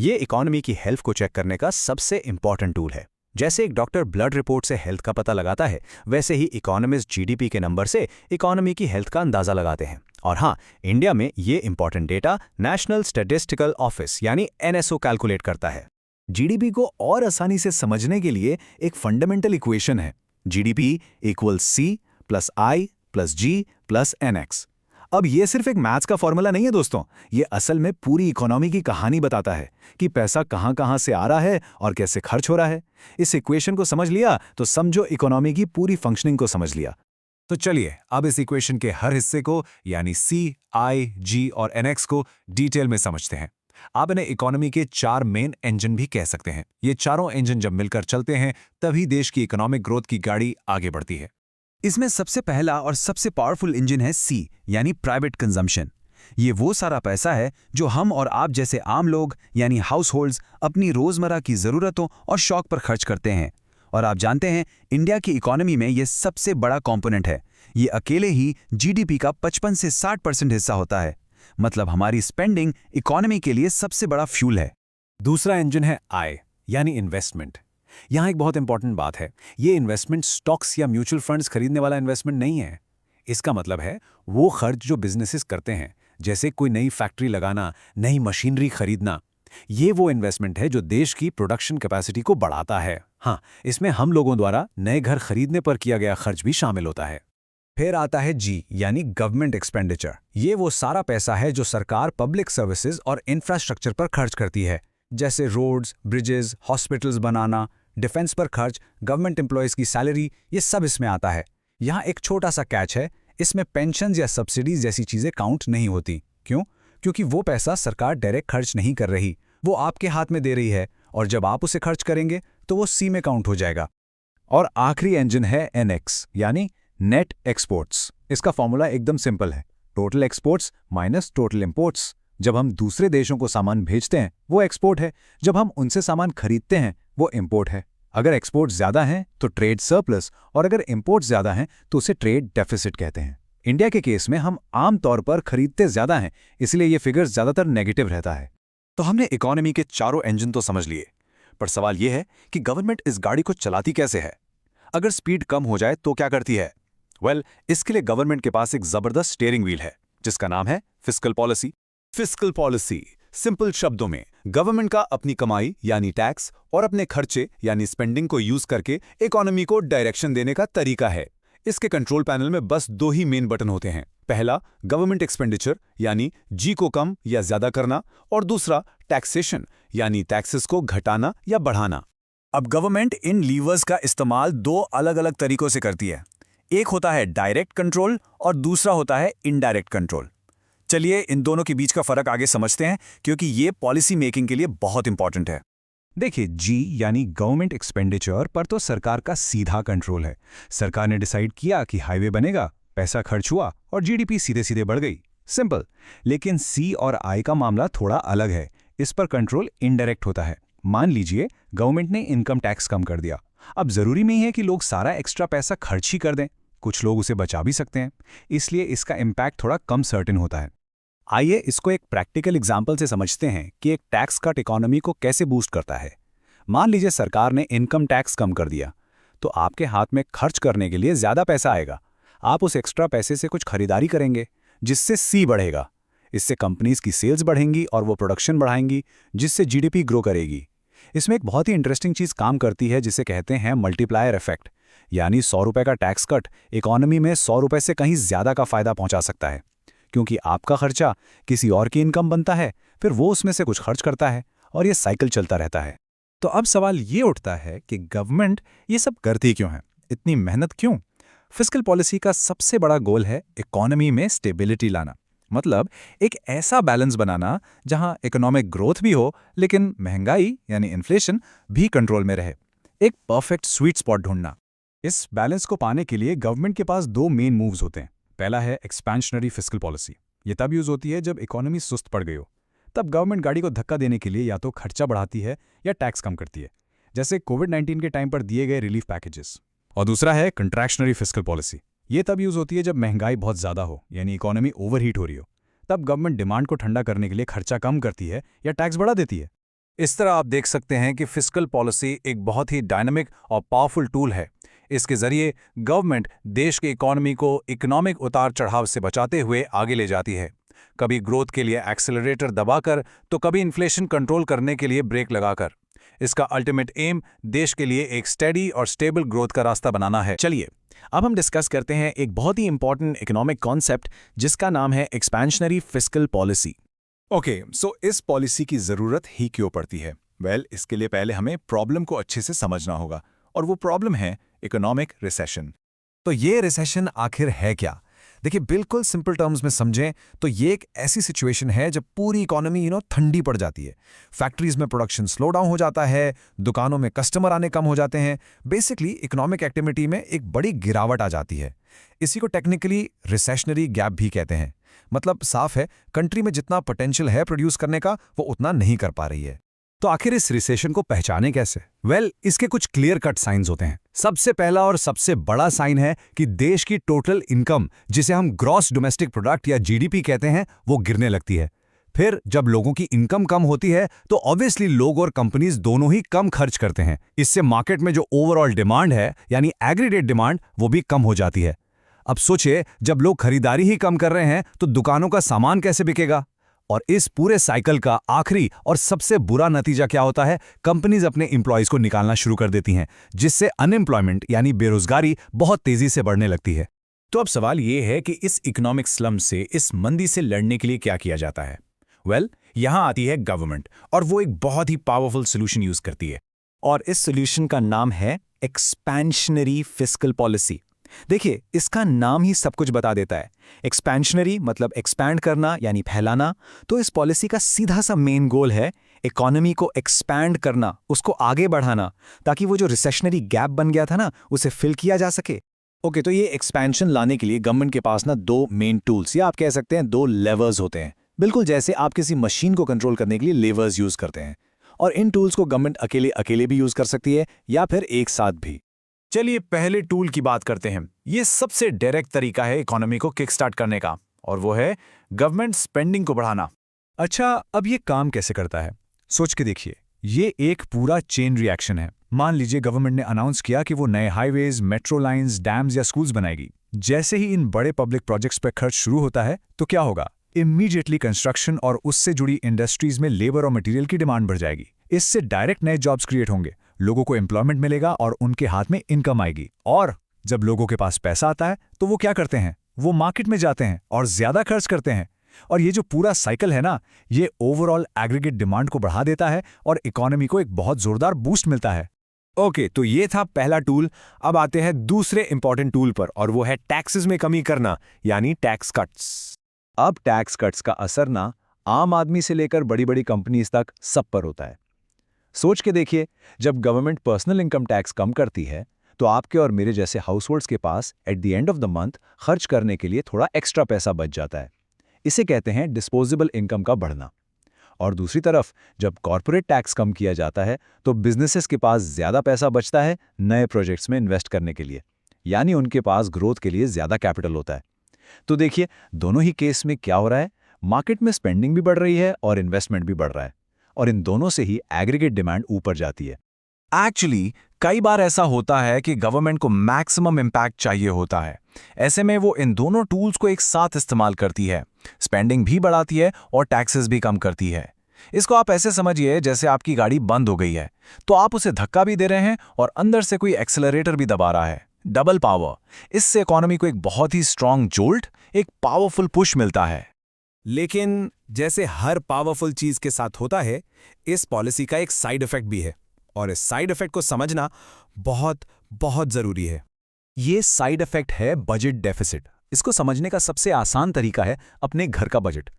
ये इकोनॉमी की हेल्थ को चेक करने का सबसे इंपॉर्टेंट टूल है। जैसे एक डॉक्टर ब्लड रिपोर्ट से हेल्थ का पता लगाता है, वैसे ही इकोनॉमिस्ट जीडीपी के नंबर से इकोनॉमी की हेल्थ का अंदाजा लगाते हैं। और हाँ, इंडिया में ये important data national statistical office यानी एनएसओ कैलकुलेट करता है। जीडीपी को और आसानी से समझने के लिए एक फंडामेंटल इक्वेशन है, जीडीपी इक्वल सी प्लस आई प्लस जी प्लस एनएक्स। अब ये सिर्फ एक मैथ्स का फॉर्मूला नहीं है दोस्तों, ये असल में पूरी इकोनॉमी की कहानी बताता है कि पैसा कहाँ कहाँ से आ रहा है और कैसे खर्च हो रहा है। इस इक्वेशन को समझ लिया तो समझो इकोनॉमी की पूरी फंक्शनिंग को समझ लिया। तो चलिए अब इस इक्वेशन के हर हिस्से को यानी सी, आई, जी और एनएक्स को डिटेल में समझते हैं। आप इन्हें इकोनॉमी के 4 मेन इंजन भी कह सकते हैं। ये चारों इंजन जब मिलकर चलते हैं तभी देश की इकोनॉमिक ग्रोथ की गाड़ी आगे बढ़ती है। इसमें सबसे पहला और सबसे पावरफुल इंजन है सी यानी प्राइवेट कंजम्पशन। ये वो सारा पैसा है जो हम और आप जैसे आम लोग यानी हाउस होल्ड्स अपनी रोजमर्रा की जरूरतों और शौक पर खर्च करते हैं। और आप जानते हैं इंडिया की इकोनॉमी में ये सबसे बड़ा कंपोनेंट है। ये अकेले ही जीडीपी का 55 से 60% हिस्सा होता है। मतलब हमारी स्पेंडिंग इकोनॉमी के लिए सबसे बड़ा फ्यूल है। दूसरा इंजन है आय यानी इन्वेस्टमेंट। यहाँ एक बहुत इंपॉर्टेंट बात है, ये इन्वेस्टमेंट स्टॉक्स या म्यूचुअल फंड्स खरीदने वाला इन्वेस्टमेंट नहीं है। इसका मतलब है वो खर्च जो बिजनेसेस करते हैं, जैसे कोई नई फैक्ट्री लगाना, नई मशीनरी खरीदना। ये वो इन्वेस्टमेंट है जो देश की प्रोडक्शन कैपेसिटी को बढ़ाता है। हाँ, इसमें हम लोगों द्वारा नए घर खरीदने पर किया गया खर्च भी शामिल होता है। फिर आता है जी यानी गवर्नमेंट एक्सपेंडिचर। ये वो सारा पैसा है जो सरकार पब्लिक सर्विसेज और इंफ्रास्ट्रक्चर पर खर्च करती है, जैसे रोड्स, ब्रिजेस, हॉस्पिटल्स बनाना, डिफेंस पर खर्च, गवर्नमेंट एम्प्लॉयज़ की सैलरी, ये सब इसमें आता है। यहाँ एक छोटा सा कैच है, इसमें पेंशन या सब्सिडीज जैसी चीज़ें काउंट नहीं होती। क्यों? क्योंकि वो पैसा सरकार डायरेक्ट खर्च नहीं कर रही, वो आपके हाथ में दे रही है, और जब आप उसे खर्च करेंगे तो वो सी में काउंट हो जाएगा। और आखिरी इंजन है एनएक्स यानी नेट एक्सपोर्ट्स। इसका फॉर्मूला एकदम सिंपल है, total exports minus total imports. जब हम दूसरे देशों को सामान भेजते हैं वो एक्सपोर्ट है, जब हम उनसे सामान खरीदते हैं वो इंपोर्ट है। अगर एक्सपोर्ट ज्यादा हैं तो ट्रेड सरप्लस, और अगर इंपोर्ट ज्यादा हैं तो उसे ट्रेड डेफिसिट कहते हैं। इंडिया के केस में हम आम तौर पर खरीदते ज्यादा हैं, इसलिए ये फिगर ज्यादातर नेगेटिव रहता है। तो हमने इकोनॉमी के चारों इंजन तो समझ लिए, पर सवाल यह है कि गवर्नमेंट इस गाड़ी को चलाती कैसे है? अगर स्पीड कम हो जाए तो क्या करती है? इसके लिए गवर्नमेंट के पास एक जबरदस्त स्टीयरिंग व्हील है, जिसका नाम है fiscal policy. Fiscal policy simple शब्दों में गवर्नमेंट का अपनी कमाई यानी टैक्स और अपने खर्चे यानी स्पेंडिंग को यूज करके इकोनॉमी को डायरेक्शन देने का तरीका है। इसके कंट्रोल पैनल में बस दो ही मेन बटन होते हैं। पहला गवर्नमेंट एक्सपेंडिचर यानी जी को कम या ज्यादा करना, और दूसरा टैक्सेशन यानी टैक्सेस को घटाना या बढ़ाना। अब गवर्नमेंट इन लीवर्स का इस्तेमाल दो अलग अलग तरीकों से करती है। एक होता है डायरेक्ट कंट्रोल और दूसरा होता है इनडायरेक्ट कंट्रोल। चलिए इन दोनों के बीच का फर्क आगे समझते हैं, क्योंकि ये पॉलिसी मेकिंग के लिए बहुत इंपॉर्टेंट है। देखिए, जी यानी गवर्नमेंट एक्सपेंडिचर पर तो सरकार का सीधा कंट्रोल है। सरकार ने डिसाइड किया कि हाईवे बनेगा, पैसा खर्च हुआ और जीडीपी सीधे सीधे बढ़ गई, सिंपल। लेकिन सी और आई का मामला थोड़ा अलग है। इस पर कंट्रोल इनडायरेक्ट होता है। मान लीजिए गवर्नमेंट ने इनकम टैक्स कम कर दिया। अब जरूरी नहीं है कि लोग सारा एक्स्ट्रा पैसा खर्च ही कर दें, कुछ लोग उसे बचा भी सकते हैं, इसलिए इसका इम्पैक्ट थोड़ा कम सर्टेन होता है। आइए इसको एक प्रैक्टिकल एग्जाम्पल से समझते हैं कि एक टैक्स कट इकोनॉमी को कैसे बूस्ट करता है। मान लीजिए सरकार ने इनकम टैक्स कम कर दिया, तो आपके हाथ में खर्च करने के लिए ज्यादा पैसा आएगा। आप उस एक्स्ट्रा पैसे से कुछ खरीदारी करेंगे, जिससे सी बढ़ेगा। इससे कंपनीज की सेल्स बढ़ेंगी और वो प्रोडक्शन बढ़ाएंगी, जिससे जीडीपी ग्रो करेगी। इसमें एक बहुत ही इंटरेस्टिंग चीज काम करती है, जिसे कहते हैं मल्टीप्लायर इफेक्ट। यानी 100 रुपए का टैक्स कट इकोनॉमी में 100 रुपए से कहीं ज्यादा का फायदा पहुंचा सकता है, क्योंकि आपका खर्चा किसी और की इनकम बनता है, फिर वो उसमें से कुछ खर्च करता है और ये साइकिल चलता रहता है। तो अब सवाल ये उठता है कि गवर्नमेंट ये सब करती क्यों है, इतनी मेहनत क्यों? फिस्कल पॉलिसी का सबसे बड़ा गोल है इकोनॉमी में स्टेबिलिटी लाना, मतलब एक ऐसा बैलेंस बनाना जहां इकोनॉमिक ग्रोथ भी हो लेकिन महंगाई यानी इन्फ्लेशन भी कंट्रोल में रहे। एक परफेक्ट स्वीट स्पॉट ढूंढना। इस बैलेंस को पाने के लिए गवर्नमेंट के पास दो मेन मूव्स होते हैं। पहला है एक्सपेंशनरी फिस्कल पॉलिसी। ये तब यूज होती है जब इकोनॉमी सुस्त पड़ गई हो। तब गवर्नमेंट गाड़ी को धक्का देने के लिए या तो खर्चा बढ़ाती है या टैक्स कम करती है, जैसे कोविड-19 के टाइम पर दिए गए रिलीफ पैकेजेस। और दूसरा है कंट्रैक्शनरी फिस्कल पॉलिसी। ये तब यूज होती है जब महंगाई बहुत ज्यादा हो, यानी इकोनॉमी ओवरहीट हो रही हो। तब गवर्नमेंट डिमांड को ठंडा करने के लिए खर्चा कम करती है या टैक्स बढ़ा देती है। इस तरह आप देख सकते हैं कि फिस्कल पॉलिसी एक बहुत ही डायनामिक और पावरफुल टूल है। इसके जरिए गवर्नमेंट देश के इकोनॉमी को इकोनॉमिक उतार चढ़ाव से बचाते हुए आगे ले जाती है, कभी ग्रोथ के लिए एक्सेलरेटर दबाकर तो कभी इन्फ्लेशन कंट्रोल करने के लिए ब्रेक लगाकर। इसका अल्टीमेट एम देश के लिए एक स्टेडी और स्टेबल ग्रोथ का रास्ता बनाना है। चलिए अब हम डिस्कस करते हैं एक बहुत ही इंपॉर्टेंट इकोनॉमिक कॉन्सेप्ट, जिसका नाम है एक्सपेंशनरी फिस्कल पॉलिसी। ओके, सो इस पॉलिसी की जरूरत ही क्यों पड़ती है? इसके लिए पहले हमें प्रॉब्लम को अच्छे से समझना होगा, और वो प्रॉब्लम है इकोनॉमिक रिसेशन। तो ये रिसेशन आखिर है क्या? देखिए, बिल्कुल सिंपल टर्म्स में समझें तो ये एक ऐसी सिचुएशन है जब पूरी इकोनॉमी ठंडी पड़ जाती है। फैक्ट्रीज में प्रोडक्शन स्लो डाउन हो जाता है, दुकानों में कस्टमर आने कम हो जाते हैं। बेसिकली इकोनॉमिक एक्टिविटी में एक बड़ी गिरावट आ जाती है। इसी को टेक्निकली रिसेशनरी गैप भी कहते हैं। मतलब साफ है, कंट्री में जितना पोटेंशियल है प्रोड्यूस करने का, वो उतना नहीं कर पा रही है। तो आखिर इस रिसेशन को पहचाने कैसे? इसके कुछ क्लियर कट साइंस होते हैं। सबसे पहला और सबसे बड़ा साइन है कि देश की टोटल इनकम, जिसे हम ग्रॉस डोमेस्टिक प्रोडक्ट या जीडीपी कहते हैं, वो गिरने लगती है। फिर जब लोगों की इनकम कम होती है तो ऑब्वियसली लोग और कंपनीज दोनों ही कम खर्च करते हैं। इससे मार्केट में जो ओवरऑल डिमांड है, यानी एग्रीगेट डिमांड, वो भी कम हो जाती है। अब सोचिए, जब लोग खरीदारी ही कम कर रहे हैं तो दुकानों का सामान कैसे बिकेगा? और इस पूरे साइकिल का आखिरी और सबसे बुरा नतीजा क्या होता है? कंपनीज अपने एम्प्लॉयज को निकालना शुरू कर देती हैं, जिससे अनएम्प्लॉयमेंट यानी बेरोजगारी बहुत तेजी से बढ़ने लगती है। तो अब सवाल ये है कि इस इकोनॉमिक स्लम से, इस मंदी से लड़ने के लिए क्या किया जाता है? वेल, यहाँ आती है गवर्नमेंट, और वो एक बहुत ही पावरफुल सोल्यूशन यूज करती है। और इस सोल्यूशन का नाम है एक्सपेंशनरी फिस्कल पॉलिसी। देखिए, इसका नाम ही सब कुछ बता देता है। एक्सपेंशनरी मतलब एक्सपैंड करना यानी फैलाना। तो इस पॉलिसी का सीधा सा मेन गोल है इकोनॉमी को एक्सपैंड करना, उसको आगे बढ़ाना, ताकि वो जो रिसेशनरी गैप बन गया था ना, उसे फिल किया जा सके। ओके, तो ये एक्सपेंशन लाने के लिए गवर्नमेंट के पास ना दो मेन टूल्स, या आप कह सकते हैं दो लेवर्स होते हैं। बिल्कुल जैसे आप किसी मशीन को कंट्रोल करने के लिए लेवर्स यूज करते हैं। और इन टूल्स को गवर्नमेंट अकेले अकेले भी यूज कर सकती है, या फिर एक साथ भी। चलिए पहले टूल की बात करते हैं। ये सबसे डायरेक्ट तरीका है इकोनॉमी को किक स्टार्ट करने का, और वो है गवर्नमेंट स्पेंडिंग को बढ़ाना। अच्छा, अब ये काम कैसे करता है? सोच के देखिए, ये एक पूरा चेन रिएक्शन है। मान लीजिए गवर्नमेंट ने अनाउंस किया कि वो नए हाईवेज, मेट्रो लाइंस, डैम्स या स्कूल्स बनाएगी। जैसे ही इन बड़े पब्लिक प्रोजेक्ट्स पर खर्च शुरू होता है, तो क्या होगा? इमीडिएटली कंस्ट्रक्शन और उससे जुड़ी इंडस्ट्रीज में लेबर और मटेरियल की डिमांड बढ़ जाएगी। इससे डायरेक्ट नए जॉब्स क्रिएट होंगे, लोगों को एम्प्लॉयमेंट मिलेगा और उनके हाथ में इनकम आएगी। और जब लोगों के पास पैसा आता है, तो वो क्या करते हैं? वो मार्केट में जाते हैं और ज्यादा खर्च करते हैं। और ये जो पूरा साइकिल है ना, ये ओवरऑल एग्रीगेट डिमांड को बढ़ा देता है और इकोनॉमी को एक बहुत जोरदार बूस्ट मिलता है। ओके, तो ये था पहला टूल। अब आते हैं दूसरे इंपॉर्टेंट टूल पर, और वो है टैक्सेस में कमी करना, यानी टैक्स कट्स। अब टैक्स कट्स का असर ना आम आदमी से लेकर बड़ी बड़ी कंपनीज तक सब पर होता है। सोच के देखिए, जब गवर्नमेंट पर्सनल इनकम टैक्स कम करती है, तो आपके और मेरे जैसे हाउसहोल्ड्स के पास at the end of the month खर्च करने के लिए थोड़ा एक्स्ट्रा पैसा बच जाता है। इसे कहते हैं डिस्पोजेबल इनकम का बढ़ना। और दूसरी तरफ जब कॉर्पोरेट टैक्स कम किया जाता है, तो बिजनेसेस के पास ज्यादा पैसा बचता है नए प्रोजेक्ट्स में इन्वेस्ट करने के लिए, यानी उनके पास ग्रोथ के लिए ज्यादा कैपिटल होता है। तो देखिए, दोनों ही केस में क्या हो रहा है? मार्केट में स्पेंडिंग भी बढ़ रही है और इन्वेस्टमेंट भी बढ़ रहा है, और इन दोनों से ही एग्रीगेट डिमांड ऊपर जाती है। एक्चुअली कई बार ऐसा होता है कि गवर्नमेंट को मैक्सिमम इम्पैक्ट चाहिए होता है। ऐसे में वो इन दोनों टूल्स को एक साथ इस्तेमाल करती है, स्पेंडिंग भी बढ़ाती है और टैक्सेस भी कम करती है। इसको आप ऐसे समझिए जैसे आपकी गाड़ी बंद हो गई है, तो आप उसे धक्का भी दे रहे हैं और अंदर से कोई एक्सेलरेटर भी दबा रहा है। Double power. इससे इकोनॉमी को एक बहुत ही स्ट्रांग जोल्ट, एक पावरफुल पुश मिलता है। लेकिन जैसे हर पावरफुल चीज के साथ होता है, इस पॉलिसी का एक साइड इफेक्ट भी है, और इस साइड इफेक्ट को समझना बहुत बहुत जरूरी है। ये साइड इफेक्ट है बजट डेफिसिट। इसको समझने का सबसे आसान तरीका है अपने घर का बजट।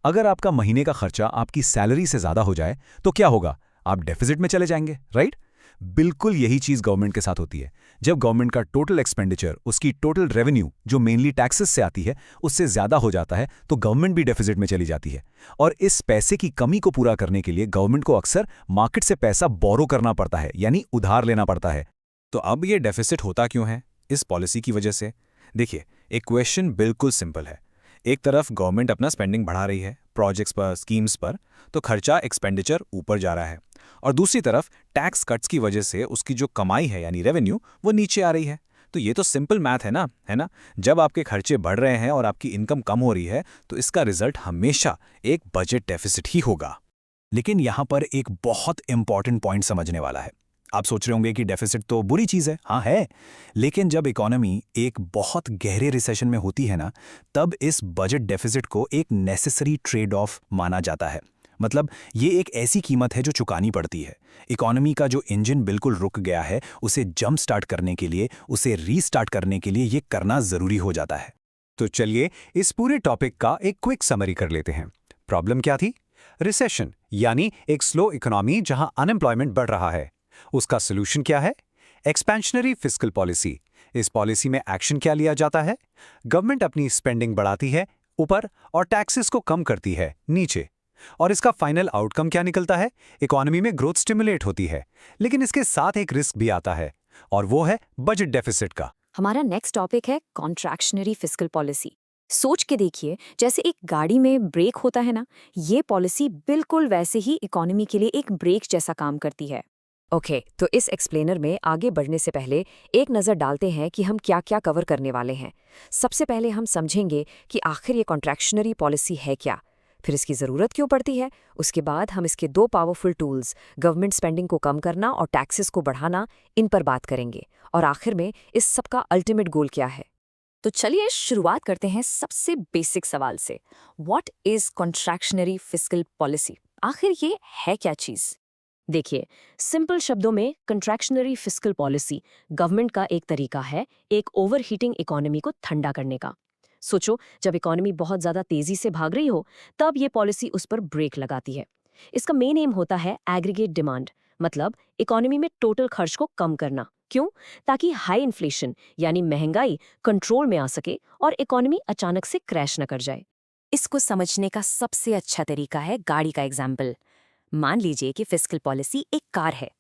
अगर आपका महीने का खर्चा आपकी सैलरी से ज्यादा हो जाए, तो क्या होगा? आप डेफिसिट में चले जाएंगे, राइट? बिल्कुल यही चीज गवर्नमेंट के साथ होती है। जब गवर्नमेंट का टोटल एक्सपेंडिचर उसकी टोटल रेवेन्यू, जो मेनली टैक्सेस से आती है, उससे ज्यादा हो जाता है, तो गवर्नमेंट भी डेफिसिट में चली जाती है। और इस पैसे की कमी को पूरा करने के लिए गवर्नमेंट को अक्सर मार्केट से पैसा बोरो करना पड़ता है, यानी उधार लेना पड़ता है। तो अब ये डेफिसिट होता क्यों है? इस पॉलिसी की वजह से। देखिए, इक्वेशन बिल्कुल सिंपल है। एक तरफ गवर्नमेंट अपना स्पेंडिंग बढ़ा रही है प्रोजेक्ट्स पर, स्कीम्स पर, तो खर्चा एक्सपेंडिचर ऊपर जा रहा है। और दूसरी तरफ टैक्स कट्स की वजह से उसकी जो कमाई है यानी रेवेन्यू, वो नीचे आ रही है। तो ये तो सिंपल मैथ है ना? जब आपके खर्चे बढ़ रहे हैं और आपकी इनकम कम हो रही है, तो इसका रिजल्ट हमेशा एक बजट डेफिसिट ही होगा। लेकिन यहां पर एक बहुत इंपॉर्टेंट पॉइंट समझने वाला है। आप सोच रहे होंगे कि डेफिसिट तो बुरी चीज है। हाँ है, लेकिन जब इकोनॉमी एक बहुत गहरे रिसेशन में होती है ना, तब इस बजट डेफिसिट को एक नेसेसरी ट्रेड ऑफ माना जाता है। मतलब ये एक ऐसी कीमत है जो चुकानी पड़ती है। इकोनॉमी का जो इंजन बिल्कुल रुक गया है, उसे जंप स्टार्ट करने के लिए, उसे रीस्टार्ट करने के लिए ये करना जरूरी हो जाता है। तो चलिए इस पूरे टॉपिक का एक क्विक समरी कर लेते हैं। प्रॉब्लम क्या थी? रिसेशन, यानी एक स्लो इकोनॉमी जहां अनएम्प्लॉयमेंट बढ़ रहा है। उसका सोल्यूशन क्या है? Expansionary fiscal policy. इस पॉलिसी में एक्शन क्या लिया जाता है? गवर्नमेंट अपनी स्पेंडिंग बढ़ाती है ऊपर और टैक्सेस को कम करती है नीचे। और इसका फाइनल आउटकम क्या निकलता है? इकोनॉमी में ग्रोथ स्टिमुलेट होती है। लेकिन इसके साथ एक रिस्क भी आता है, और वो है बजट डेफिसिट का।
हमारा नेक्स्ट टॉपिक है कॉन्ट्रैक्शनरी फिस्कल पॉलिसी। सोच के देखिए, जैसे एक गाड़ी में ब्रेक होता है ना, ये पॉलिसी बिल्कुल वैसे ही इकोनॉमी के लिए एक ब्रेक जैसा काम करती है। ओके, तो इस एक्सप्लेनर में आगे बढ़ने से पहले एक नज़र डालते हैं कि हम क्या क्या कवर करने वाले हैं। सबसे पहले हम समझेंगे कि आखिर ये कॉन्ट्रैक्शनरी पॉलिसी है क्या, फिर इसकी ज़रूरत क्यों पड़ती है। उसके बाद हम इसके दो पावरफुल टूल्स, गवर्नमेंट स्पेंडिंग को कम करना और टैक्सेस को बढ़ाना, इन पर बात करेंगे। और आखिर में इस सब का अल्टीमेट गोल क्या है।
तो चलिए शुरुआत करते हैं सबसे बेसिक सवाल से। What is contractionary fiscal policy? आखिर ये है क्या चीज?
देखिए, सिंपल शब्दों में कंट्रैक्शनरी फिस्कल पॉलिसी गवर्नमेंट का एक तरीका है एक ओवरहीटिंग इकोनॉमी को ठंडा करने का। सोचो, जब इकोनॉमी बहुत ज्यादा तेजी से भाग रही हो, तब ये पॉलिसी उस पर ब्रेक लगाती है। इसका मेन एम होता है एग्रीगेट डिमांड, मतलब इकोनॉमी में टोटल खर्च को कम करना। क्यों? ताकि हाई इन्फ्लेशन यानी महंगाई कंट्रोल में आ सके और इकोनॉमी अचानक से क्रैश न कर जाए।
इसको समझने का सबसे अच्छा तरीका है गाड़ी का एग्जाम्पल। मान लीजिए कि फिस्कल पॉलिसी एक कार है।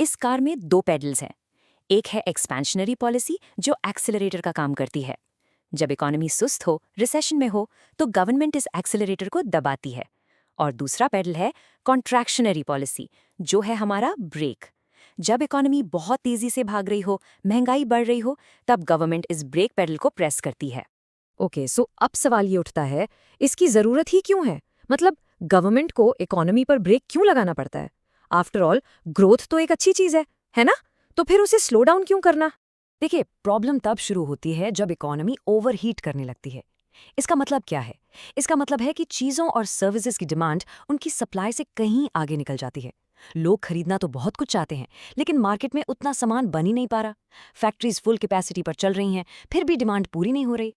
इस कार में दो पेडल्स हैं। एक है एक्सपेंशनरी पॉलिसी जो एक्सेलरेटर का काम करती है। जब इकोनॉमी सुस्त हो, रिसेशन में हो, तो गवर्नमेंट इस एक्सेलरेटर को दबाती है। और दूसरा पेडल है कॉन्ट्रैक्शनरी पॉलिसी, जो है हमारा ब्रेक। जब इकोनॉमी बहुत तेजी से भाग रही हो, महंगाई बढ़ रही हो, तब गवर्नमेंट इस ब्रेक पेडल को प्रेस करती है।
ओके, सो अब सवाल ये उठता है, इसकी जरूरत ही क्यों है? मतलब गवर्नमेंट को इकोनॉमी पर ब्रेक क्यों लगाना पड़ता है? आफ्टर ऑल, ग्रोथ तो एक अच्छी चीज है ना? तो फिर उसे स्लो डाउन क्यों करना? देखिए, प्रॉब्लम तब शुरू होती है जब इकोनॉमी ओवरहीट करने लगती है। इसका मतलब क्या है? इसका मतलब है कि चीजों और सर्विसेज की डिमांड उनकी सप्लाई से कहीं आगे निकल जाती है। लोग खरीदना तो बहुत कुछ चाहते हैं, लेकिन मार्केट में उतना सामान बन ही नहीं पा रहा। फैक्ट्रीज फुल कैपेसिटी पर चल रही हैं, फिर भी डिमांड पूरी नहीं हो रही।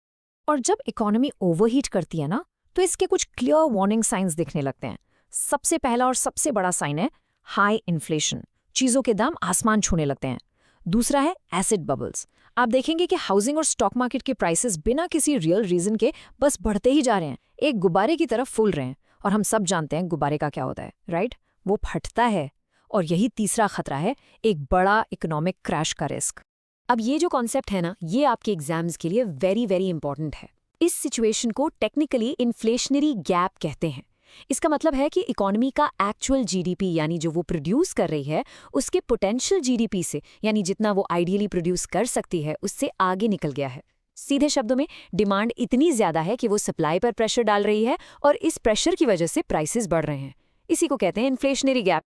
और जब इकोनॉमी ओवरहीट करती है ना, तो इसके कुछ क्लियर वार्निंग साइंस दिखने लगते हैं। सबसे पहला और सबसे बड़ा साइन है हाई इन्फ्लेशन। चीजों के दाम आसमान छूने लगते हैं। दूसरा है एसिड बबल्स। आप देखेंगे कि हाउसिंग और स्टॉक मार्केट के प्राइसेस बिना किसी रियल रीजन के बस बढ़ते ही जा रहे हैं, एक गुब्बारे की तरफ फूल रहे हैं। और हम सब जानते हैं गुब्बारे का क्या होता है, राइट? वो फटता है। और यही तीसरा खतरा है, एक बड़ा इकोनॉमिक क्रैश का रिस्क। अब ये जो कॉन्सेप्ट है ना, ये आपके एग्जाम्स के लिए वेरी वेरी इंपॉर्टेंट है। इस सिचुएशन को टेक्निकली इन्फ्लेशनरी गैप कहते हैं। इसका मतलब है कि इकोनॉमी का एक्चुअल जीडीपी यानी जो वो प्रोड्यूस कर रही है, उसके पोटेंशियल जीडीपी से यानी जितना वो आइडियली प्रोड्यूस कर सकती है, उससे आगे निकल गया है। सीधे शब्दों में, डिमांड इतनी ज्यादा है कि वो सप्लाई पर प्रेशर डाल रही है और इस प्रेशर की वजह से प्राइसेस बढ़ रहे हैं। इसी को कहते हैं इन्फ्लेशनरी गैप।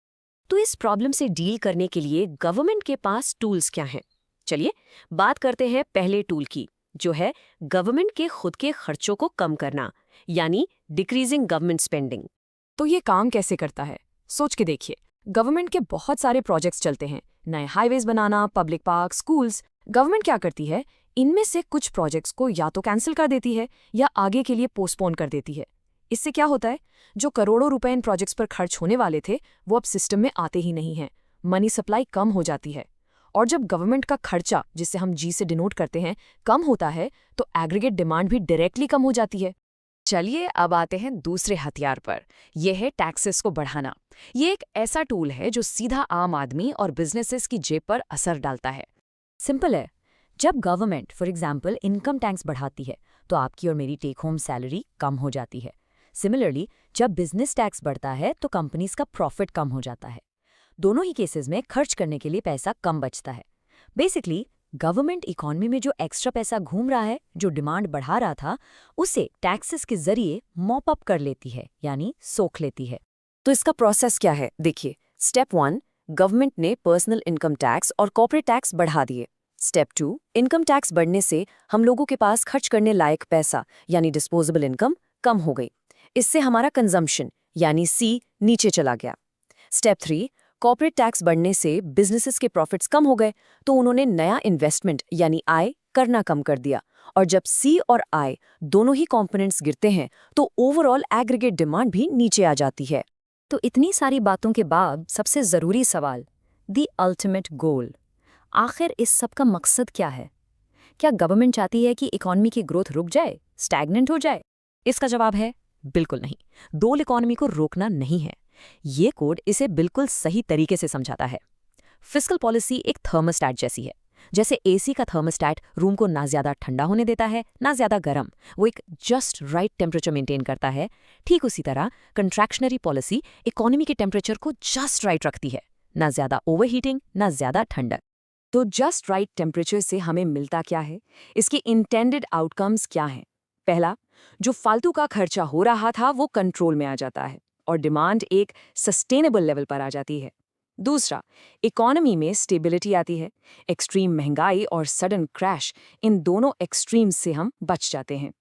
तो इस प्रॉब्लम से डील करने के लिए गवर्नमेंट के पास टूल्स क्या हैं? चलिए बात करते हैं पहले टूल की, जो है गवर्नमेंट के खुद के खर्चों को कम करना, यानी डिक्रीजिंग गवर्नमेंट स्पेंडिंग।
तो ये काम कैसे करता है? सोच के देखिए। गवर्नमेंट के बहुत सारे प्रोजेक्ट्स चलते हैं, नए हाईवेज बनाना, पब्लिक पार्क, स्कूल्स। गवर्नमेंट क्या करती है? इनमें से कुछ प्रोजेक्ट्स को या तो कैंसिल कर देती है या आगे के लिए पोस्टपोन कर देती है। इससे क्या होता है? जो करोड़ों रुपए इन प्रोजेक्ट्स पर खर्च होने वाले थे, वो अब सिस्टम में आते ही नहीं हैं। मनी सप्लाई कम हो जाती है। और जब गवर्नमेंट का खर्चा, जिसे हम जी से डिनोट करते हैं, कम होता है, तो एग्रीगेट डिमांड भी डायरेक्टली कम हो जाती है। चलिए अब आते हैं दूसरे हथियार पर। यह है टैक्सेस को बढ़ाना। ये एक ऐसा टूल है जो सीधा आम आदमी और बिजनेसेस की जेब पर असर डालता है। सिंपल है, जब government for example income tax बढ़ाती है, तो आपकी और मेरी टेक होम सैलरी कम हो जाती है। सिमिलरली, जब बिजनेस टैक्स बढ़ता है, तो कंपनीज का प्रॉफिट कम हो जाता है। दोनों ही केसेस में खर्च करने के लिए पैसा कम बचता है। बेसिकली, गवर्नमेंट इकोनॉमी में जो एक्स्ट्रा पैसा घूम रहा है, जो डिमांड बढ़ा रहा था, उसे टैक्सेस के जरिए मॉप अप कर लेती है, यानी सोख लेती है।
तो इसका प्रोसेस क्या है? देखिए, स्टेप 1, गवर्नमेंट ने पर्सनल इनकम टैक्स और कॉर्पोरेट टैक्स बढ़ा दिए। स्टेप 2, इनकम टैक्स बढ़ने से हम लोगों के पास खर्च करने लायक पैसा यानी डिस्पोजेबल इनकम कम हो गई। इससे हमारा कंजम्पशन यानी सी नीचे चला गया। स्टेप 3, कॉर्पोरेट टैक्स बढ़ने से बिजनेसेस के प्रॉफिट्स कम हो गए, तो उन्होंने नया इन्वेस्टमेंट यानी आय करना कम कर दिया। और जब सी और आय दोनों ही कंपोनेंट्स गिरते हैं, तो ओवरऑल एग्रीगेट डिमांड भी नीचे आ जाती है।
तो इतनी सारी बातों के बाद सबसे जरूरी सवाल, द अल्टीमेट गोल। आखिर इस सब का मकसद क्या है? क्या गवर्नमेंट चाहती है कि इकोनॉमी की ग्रोथ रुक जाए, स्टैग्नेंट हो जाए? इसका जवाब है बिल्कुल नहीं। डोल इकोनॉमी को रोकना नहीं है। ये कोड इसे बिल्कुल सही तरीके से समझाता है। फिस्कल पॉलिसी एक थर्मोस्टैट जैसी है। जैसे एसी का थर्मोस्टैट रूम को ना ज्यादा ठंडा होने देता है, ना ज्यादा गर्म, वो एक जस्ट राइट टेम्परेचर मेंटेन करता है। ठीक उसी तरह कंट्रैक्शनरी पॉलिसी इकोनॉमी के टेम्परेचर को जस्ट राइट रखती है, ना ज्यादा ओवरहीटिंग, ना ज्यादा ठंडक। तो जस्ट राइट टेम्परेचर से हमें मिलता क्या है? इसके इंटेंडेड आउटकम्स क्या हैं? पहला, जो फालतू का खर्चा हो रहा था वो कंट्रोल में आ जाता है और डिमांड एक सस्टेनेबल लेवल पर आ जाती है।
दूसरा, इकोनॉमी में स्टेबिलिटी आती है। एक्सट्रीम महंगाई और सडन क्रैश, इन दोनों एक्सट्रीम्स से हम बच जाते हैं।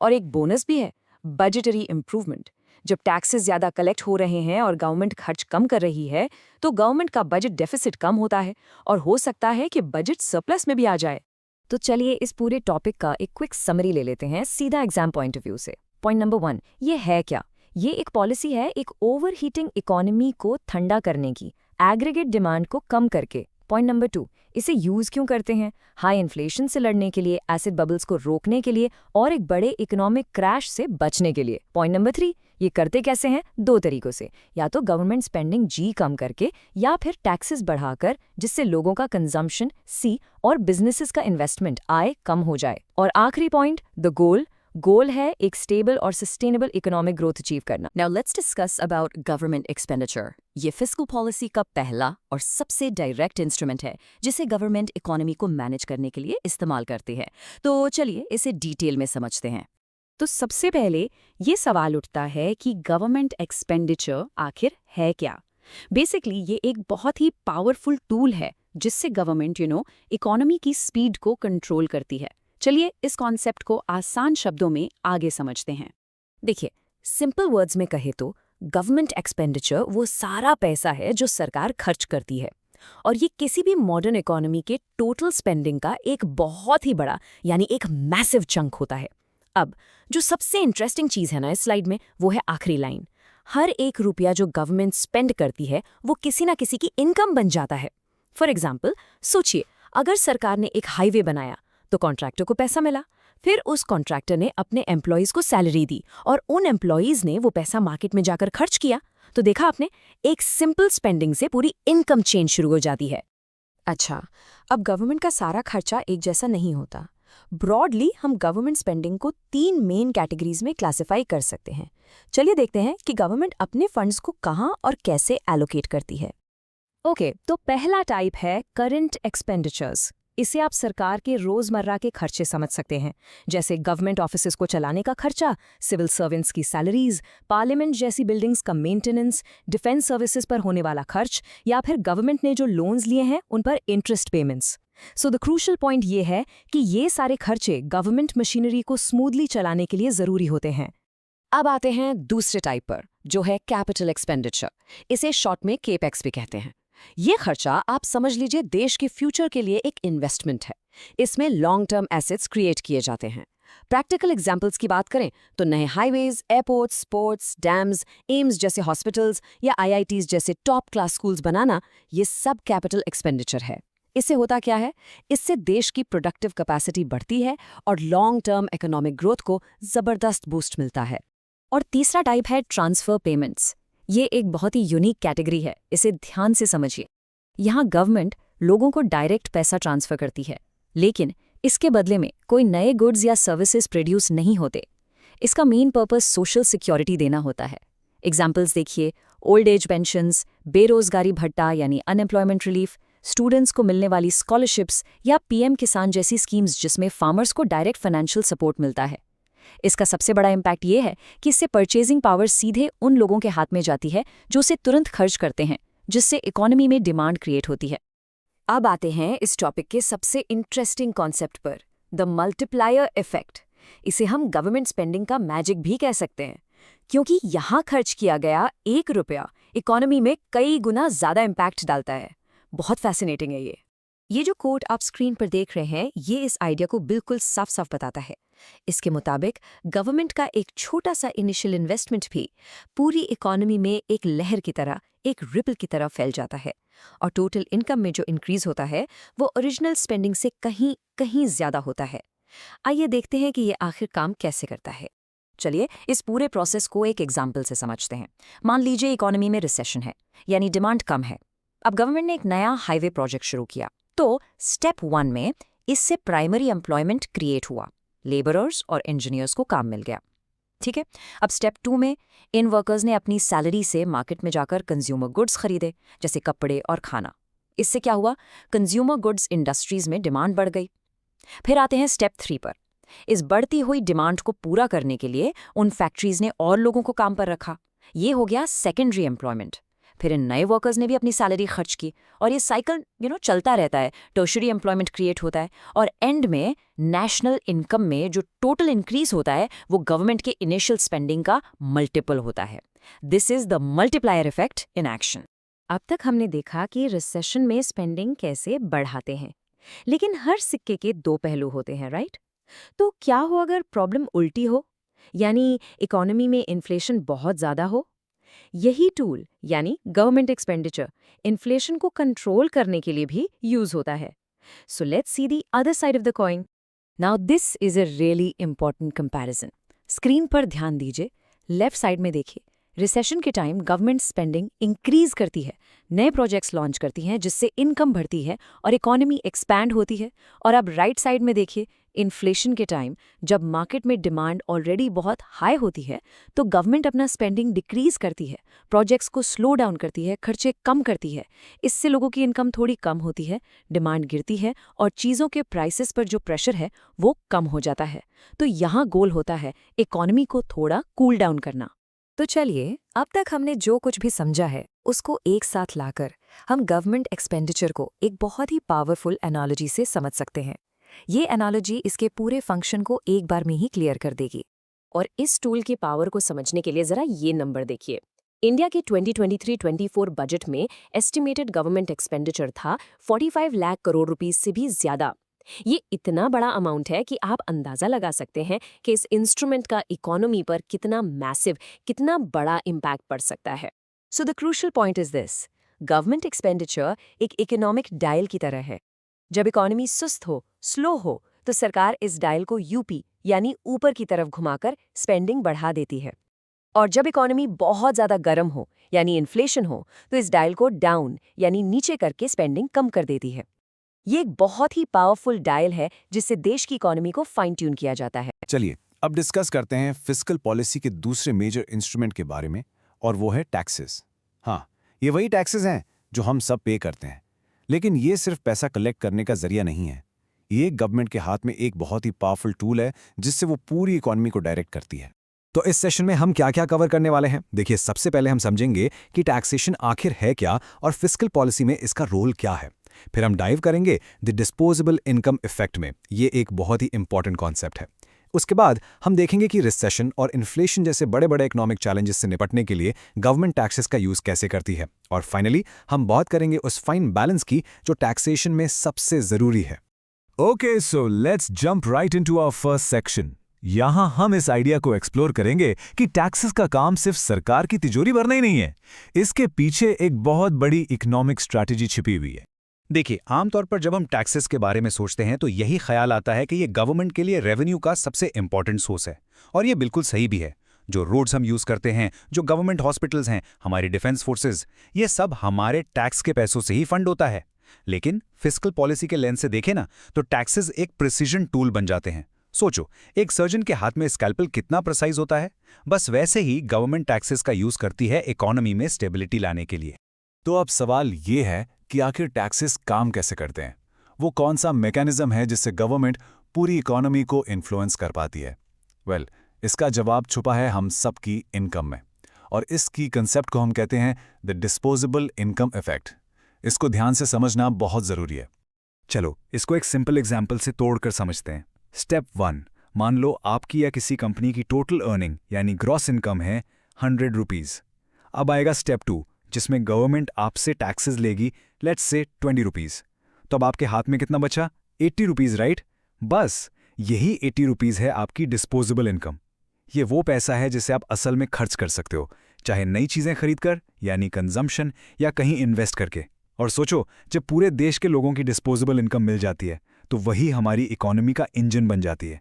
और एक बोनस भी है, बजटरी इंप्रूवमेंट। जब टैक्सेस ज़्यादा कलेक्ट हो रहे हैं और गवर्नमेंट खर्च कम कर रही है, तो गवर्नमेंट का बजट डेफिसिट कम होता है और हो सकता है कि बजट सरप्लस में भी आ जाए।
तो चलिए इस पूरे टॉपिक का एक क्विक समरी ले लेते हैं सीधा एग्जाम पॉइंट ऑफ व्यू से। पॉइंट नंबर 1, ये है क्या? ये एक पॉलिसी है एक ओवरहीटिंग इकोनॉमी को ठंडा करने की, एग्रीगेट डिमांड को कम करके। पॉइंट नंबर 2, इसे यूज क्यों करते हैं? हाई इन्फ्लेशन से लड़ने के लिए, एसिड बबल्स को रोकने के लिए और एक बड़े इकोनॉमिक क्रैश से बचने के लिए। पॉइंट नंबर 3, ये करते कैसे हैं? 2 तरीकों से, या तो गवर्नमेंट स्पेंडिंग जी कम करके या फिर टैक्सेस बढ़ाकर, जिससे लोगों का कंजम्पशन सी और बिजनेसेस का इन्वेस्टमेंट आय कम हो जाए। और आखिरी पॉइंट, द गोल है एक स्टेबल और सस्टेनेबल इकोनॉमिक ग्रोथ अचीव करना।
Now let's discuss about government expenditure. ये फिस्कल पॉलिसी का पहला और सबसे डायरेक्ट इंस्ट्रूमेंट है जिसे गवर्नमेंट इकोनॉमी को मैनेज करने के लिए इस्तेमाल करती है। तो चलिए इसे डिटेल में समझते हैं।
तो सबसे पहले ये सवाल उठता है कि गवर्नमेंट एक्सपेंडिचर आखिर है क्या? बेसिकली ये एक बहुत ही पावरफुल टूल है जिससे गवर्नमेंट इकोनॉमी की स्पीड को कंट्रोल करती है। चलिए इस कॉन्सेप्ट को आसान शब्दों में आगे समझते हैं। देखिए, सिंपल वर्ड्स में कहे तो गवर्नमेंट एक्सपेंडिचर वो सारा पैसा है जो सरकार खर्च करती है, और ये किसी भी मॉडर्न इकोनॉमी के टोटल स्पेंडिंग का एक बहुत ही बड़ा यानी एक मैसिव चंक होता है। अब जो सबसे इंटरेस्टिंग चीज़ है ना इस स्लाइड में, वो है आखिरी लाइन। हर एक रुपया जो गवर्नमेंट स्पेंड करती है वो किसी ना किसी की इनकम बन जाता है। फॉर एग्जाम्पल सोचिए, अगर सरकार ने एक हाईवे बनाया तो कॉन्ट्रैक्टर को पैसा मिला, फिर उस कॉन्ट्रैक्टर ने अपने एम्प्लॉयज़ को सैलरी दी और उन एम्प्लॉयज़ ने वो पैसा मार्केट में जाकर खर्च किया। तो देखा आपने, एक सिंपल स्पेंडिंग से पूरी इनकम चेन शुरू हो जाती है।
अच्छा, अब गवर्नमेंट का सारा खर्चा एक जैसा नहीं होता। ब्रॉडली हम गवर्नमेंट स्पेंडिंग को 3 मेन कैटेगरीज में क्लासिफाई कर सकते हैं। चलिए देखते हैं कि गवर्नमेंट अपने फंड्स को कहाँ और कैसे एलोकेट करती है।
ओके, तो पहला टाइप है करंट एक्सपेंडिचर्स। इसे आप सरकार के रोजमर्रा के खर्चे समझ सकते हैं, जैसे गवर्नमेंट ऑफिसेज को चलाने का खर्चा, सिविल सर्वेंट्स की सैलरीज, पार्लियामेंट जैसी बिल्डिंग्स का मेंटेनेंस, डिफेंस सर्विसेज पर होने वाला खर्च, या फिर गवर्नमेंट ने जो लोन्स लिए हैं उन पर interest payments. So the crucial point ये है कि ये सारे खर्चे गवर्नमेंट मशीनरी को स्मूथली चलाने के लिए जरूरी होते हैं।
अब आते हैं दूसरे टाइप पर, जो है कैपिटल एक्सपेंडिचर। इसे शॉर्ट में केपेक्स भी कहते हैं। ये खर्चा आप समझ लीजिए देश के फ्यूचर के लिए एक इन्वेस्टमेंट है। इसमें लॉन्ग टर्म एसेट्स क्रिएट किए जाते हैं। प्रैक्टिकल एग्जाम्पल्स की बात करें तो नए highways, airports, sports, dams, AIIMS जैसे हॉस्पिटल्स या IITs जैसे टॉप क्लास स्कूल्स बनाना, ये सब कैपिटल एक्सपेंडिचर है। इससे होता क्या है? इससे देश की प्रोडक्टिव कैपेसिटी बढ़ती है और लॉन्ग टर्म इकोनॉमिक ग्रोथ को जबरदस्त बूस्ट मिलता है।
और तीसरा टाइप है ट्रांसफर पेमेंट्स। ये एक बहुत ही यूनिक कैटेगरी है, इसे ध्यान से समझिए। यहाँ गवर्नमेंट लोगों को डायरेक्ट पैसा ट्रांसफर करती है, लेकिन इसके बदले में कोई नए गुड्स या सर्विसेज प्रोड्यूस नहीं होते। इसका मेन पर्पस सोशल सिक्योरिटी देना होता है। एग्जाम्पल्स देखिए, ओल्ड एज पेंशन्स, बेरोजगारी भत्ता यानी अनएम्प्लॉयमेंट रिलीफ, स्टूडेंट्स को मिलने वाली स्कॉलरशिप्स या PM किसान जैसी स्कीम्स जिसमें फार्मर्स को डायरेक्ट फाइनेंशियल सपोर्ट मिलता है। इसका सबसे बड़ा इम्पैक्ट ये है कि इससे परचेजिंग पावर सीधे उन लोगों के हाथ में जाती है जो उसे तुरंत खर्च करते हैं, जिससे इकोनॉमी में डिमांड क्रिएट होती है।
अब आते हैं इस टॉपिक के सबसे इंटरेस्टिंग कॉन्सेप्ट पर, द मल्टीप्लायर इफेक्ट। इसे हम गवर्नमेंट स्पेंडिंग का मैजिक भी कह सकते हैं, क्योंकि यहाँ खर्च किया गया 1 रुपया इकोनॉमी में कई गुना ज़्यादा इम्पैक्ट डालता है। बहुत फैसिनेटिंग है ये जो कोट आप स्क्रीन पर देख रहे हैं, ये इस आइडिया को बिल्कुल साफ साफ बताता है। इसके मुताबिक गवर्नमेंट का एक छोटा सा इनिशियल इन्वेस्टमेंट भी पूरी इकोनॉमी में एक लहर की तरह, एक रिपल की तरह फैल जाता है, और टोटल इनकम में जो इंक्रीज होता है वो ओरिजिनल स्पेंडिंग से कहीं कहीं ज्यादा होता है। आइए देखते हैं कि ये आखिर काम कैसे करता है। चलिए इस पूरे प्रोसेस को एक एग्जाम्पल से समझते हैं। मान लीजिए इकोनॉमी में रिसेशन है, यानी डिमांड कम है। अब गवर्नमेंट ने एक नया हाईवे प्रोजेक्ट शुरू किया, तो स्टेप 1 में इससे प्राइमरी एम्प्लॉयमेंट क्रिएट हुआ, लेबरर्स और इंजीनियर्स को काम मिल गया। ठीक है, अब स्टेप 2 में इन वर्कर्स ने अपनी सैलरी से मार्केट में जाकर कंज्यूमर गुड्स खरीदे, जैसे कपड़े और खाना। इससे क्या हुआ? कंज्यूमर गुड्स इंडस्ट्रीज में डिमांड बढ़ गई। फिर आते हैं स्टेप 3 पर। इस बढ़ती हुई डिमांड को पूरा करने के लिए उन फैक्ट्रीज ने और लोगों को काम पर रखा। ये हो गया सेकेंडरी एम्प्लॉयमेंट। फिर इन नए वर्कर्स ने भी अपनी सैलरी खर्च की, और ये साइकिल चलता रहता है। टर्शियरी एम्प्लॉयमेंट क्रिएट होता है, और एंड में नेशनल इनकम में जो टोटल इंक्रीज होता है वो गवर्नमेंट के इनिशियल स्पेंडिंग का मल्टीपल होता है। This is the multiplier effect in action.
अब तक हमने देखा कि रिसेशन में स्पेंडिंग कैसे बढ़ाते हैं, लेकिन हर सिक्के के दो पहलू होते हैं, राइट? तो क्या हो अगर प्रॉब्लम उल्टी हो, यानी इकोनॉमी में इन्फ्लेशन बहुत ज़्यादा हो? यही टूल यानी गवर्नमेंट एक्सपेंडिचर इन्फ्लेशन को कंट्रोल करने के लिए भी यूज होता है। So let's see the other side of the coin. Now this is a really important comparison. Screen पर ध्यान दीजिए, लेफ्ट साइड में देखिए। रिसेशन के टाइम गवर्नमेंट स्पेंडिंग इंक्रीज करती है, नए प्रोजेक्ट्स लॉन्च करती हैं जिससे इनकम बढ़ती है और इकोनॉमी एक्सपैंड होती है। और अब राइट साइड में देखिए, इन्फ्लेशन के टाइम जब मार्केट में डिमांड ऑलरेडी बहुत हाई होती है तो गवर्नमेंट अपना स्पेंडिंग डिक्रीज करती है, प्रोजेक्ट्स को स्लो डाउन करती है, खर्चे कम करती है। इससे लोगों की इनकम थोड़ी कम होती है, डिमांड गिरती है और चीज़ों के प्राइसेस पर जो प्रेशर है वो कम हो जाता है। तो यहाँ गोल होता है इकोनॉमी को थोड़ा कूल डाउन करना।
तो चलिए, अब तक हमने जो कुछ भी समझा है उसको एक साथ लाकर हम गवर्नमेंट एक्सपेंडिचर को एक बहुत ही पावरफुल एनालॉजी से समझ सकते हैं। ये एनालॉजी इसके पूरे फंक्शन को एक बार में ही क्लियर कर देगी।
और इस टूल की पावर को समझने के लिए जरा ये नंबर देखिए। इंडिया के 2023-24 बजट में एस्टिमेटेड गवर्नमेंट एक्सपेंडिचर था 45 लाख करोड़ रुपीस से भी ज्यादा। ये इतना बड़ा अमाउंट है कि आप अंदाजा लगा सकते हैं कि इस इंस्ट्रूमेंट का इकोनॉमी पर कितना मैसिव, कितना बड़ा इम्पैक्ट पड़ सकता है।
So the crucial point is this, government expenditure एक इकोनॉमिक डायल की तरह है। जब इकोनॉमी सुस्त हो, स्लो हो, तो सरकार इस डायल को यूपी यानी ऊपर की तरफ घुमाकर स्पेंडिंग बढ़ा देती है। और जब इकोनॉमी बहुत ज्यादा गर्म हो यानी इन्फ्लेशन हो, तो इस डायल को डाउन यानी नीचे करके स्पेंडिंग कम कर देती है। ये एक बहुत ही पावरफुल डायल है जिससे देश की इकोनॉमी को फाइन ट्यून किया जाता है।
चलिए अब डिस्कस करते हैं फिस्कल पॉलिसी के दूसरे मेजर इंस्ट्रूमेंट के बारे में, और वो है टैक्सेस। हाँ, ये वही टैक्सेस हैं जो हम सब पे करते हैं, लेकिन ये सिर्फ पैसा कलेक्ट करने का जरिया नहीं है। ये गवर्नमेंट के हाथ में एक बहुत ही पावरफुल टूल है जिससे वो पूरी इकोनॉमी को डायरेक्ट करती है। तो इस सेशन में हम क्या क्या कवर करने वाले हैं? देखिए, सबसे पहले हम समझेंगे कि टैक्सेशन आखिर है क्या और फिस्कल पॉलिसी में इसका रोल क्या है। फिर हम डाइव करेंगे द डिस्पोजेबल इनकम इफेक्ट में, ये एक बहुत ही इंपॉर्टेंट कॉन्सेप्ट है। उसके बाद हम देखेंगे कि रिसेशन और इन्फ्लेशन जैसे बड़े बड़े इकोनॉमिक चैलेंजेस से निपटने के लिए गवर्नमेंट टैक्सेस का यूज कैसे करती है। और फाइनली हम बात करेंगे उस फाइन बैलेंस की जो टैक्सेशन में सबसे जरूरी है।
Okay, so let's jump right into our first section. यहां हम इस आइडिया को एक्सप्लोर करेंगे कि टैक्सेस का काम सिर्फ सरकार की तिजोरी भरना ही नहीं है, इसके पीछे एक बहुत बड़ी इकोनॉमिक स्ट्रैटेजी छिपी हुई है।
देखिए, आमतौर पर जब हम टैक्सेस के बारे में सोचते हैं तो यही ख्याल आता है कि ये गवर्नमेंट के लिए रेवेन्यू का सबसे इंपॉर्टेंट सोर्स है, और ये बिल्कुल सही भी है। जो रोड्स हम यूज करते हैं, जो गवर्नमेंट हॉस्पिटल्स हैं, हमारी डिफेंस फोर्सेज, ये सब हमारे टैक्स के पैसों से ही फंड होता है। लेकिन फिस्कल पॉलिसी के लेंस से देखें ना, तो टैक्सेस एक प्रिसीजन टूल बन जाते हैं। सोचो, एक सर्जन के हाथ में स्कैल्पल कितना प्रिसाइज होता है, बस वैसे ही गवर्नमेंट टैक्सेस का यूज करती है इकोनॉमी में स्टेबिलिटी लाने के लिए।
तो अब सवाल ये है कि आखिर टैक्सेस काम कैसे करते हैं? वो कौन सा मैकेनिज्म है जिससे गवर्नमेंट पूरी इकोनॉमी को इन्फ्लुएंस कर पाती है? वेल, इसका जवाब छुपा है हम सब की इनकम में, और इसकी कंसेप्ट को हम कहते हैं द डिस्पोजेबल इनकम इफेक्ट। इसको ध्यान से समझना बहुत ज़रूरी है।
चलो इसको एक सिंपल एग्जाम्पल से तोड़कर समझते हैं। स्टेप 1, मान लो आपकी या किसी कंपनी की टोटल अर्निंग यानी ग्रॉस इनकम है 100 रुपीज़। अब आएगा स्टेप 2, जिसमें गवर्नमेंट आपसे टैक्सेस लेगी, लेट्स से 20 रुपीज़। तो अब आपके हाथ में कितना बचा? 80 रुपीज़, राइट? बस यही 80 रुपीज़ है आपकी डिस्पोजेबल इनकम। ये वो पैसा है जिसे आप असल में खर्च कर सकते हो, चाहे नई चीज़ें खरीदकर यानी कंजम्पशन, या कहीं इन्वेस्ट करके। और सोचो, जब पूरे देश के लोगों की डिस्पोजेबल इनकम मिल जाती है तो वही हमारी इकोनॉमी का इंजन बन जाती है।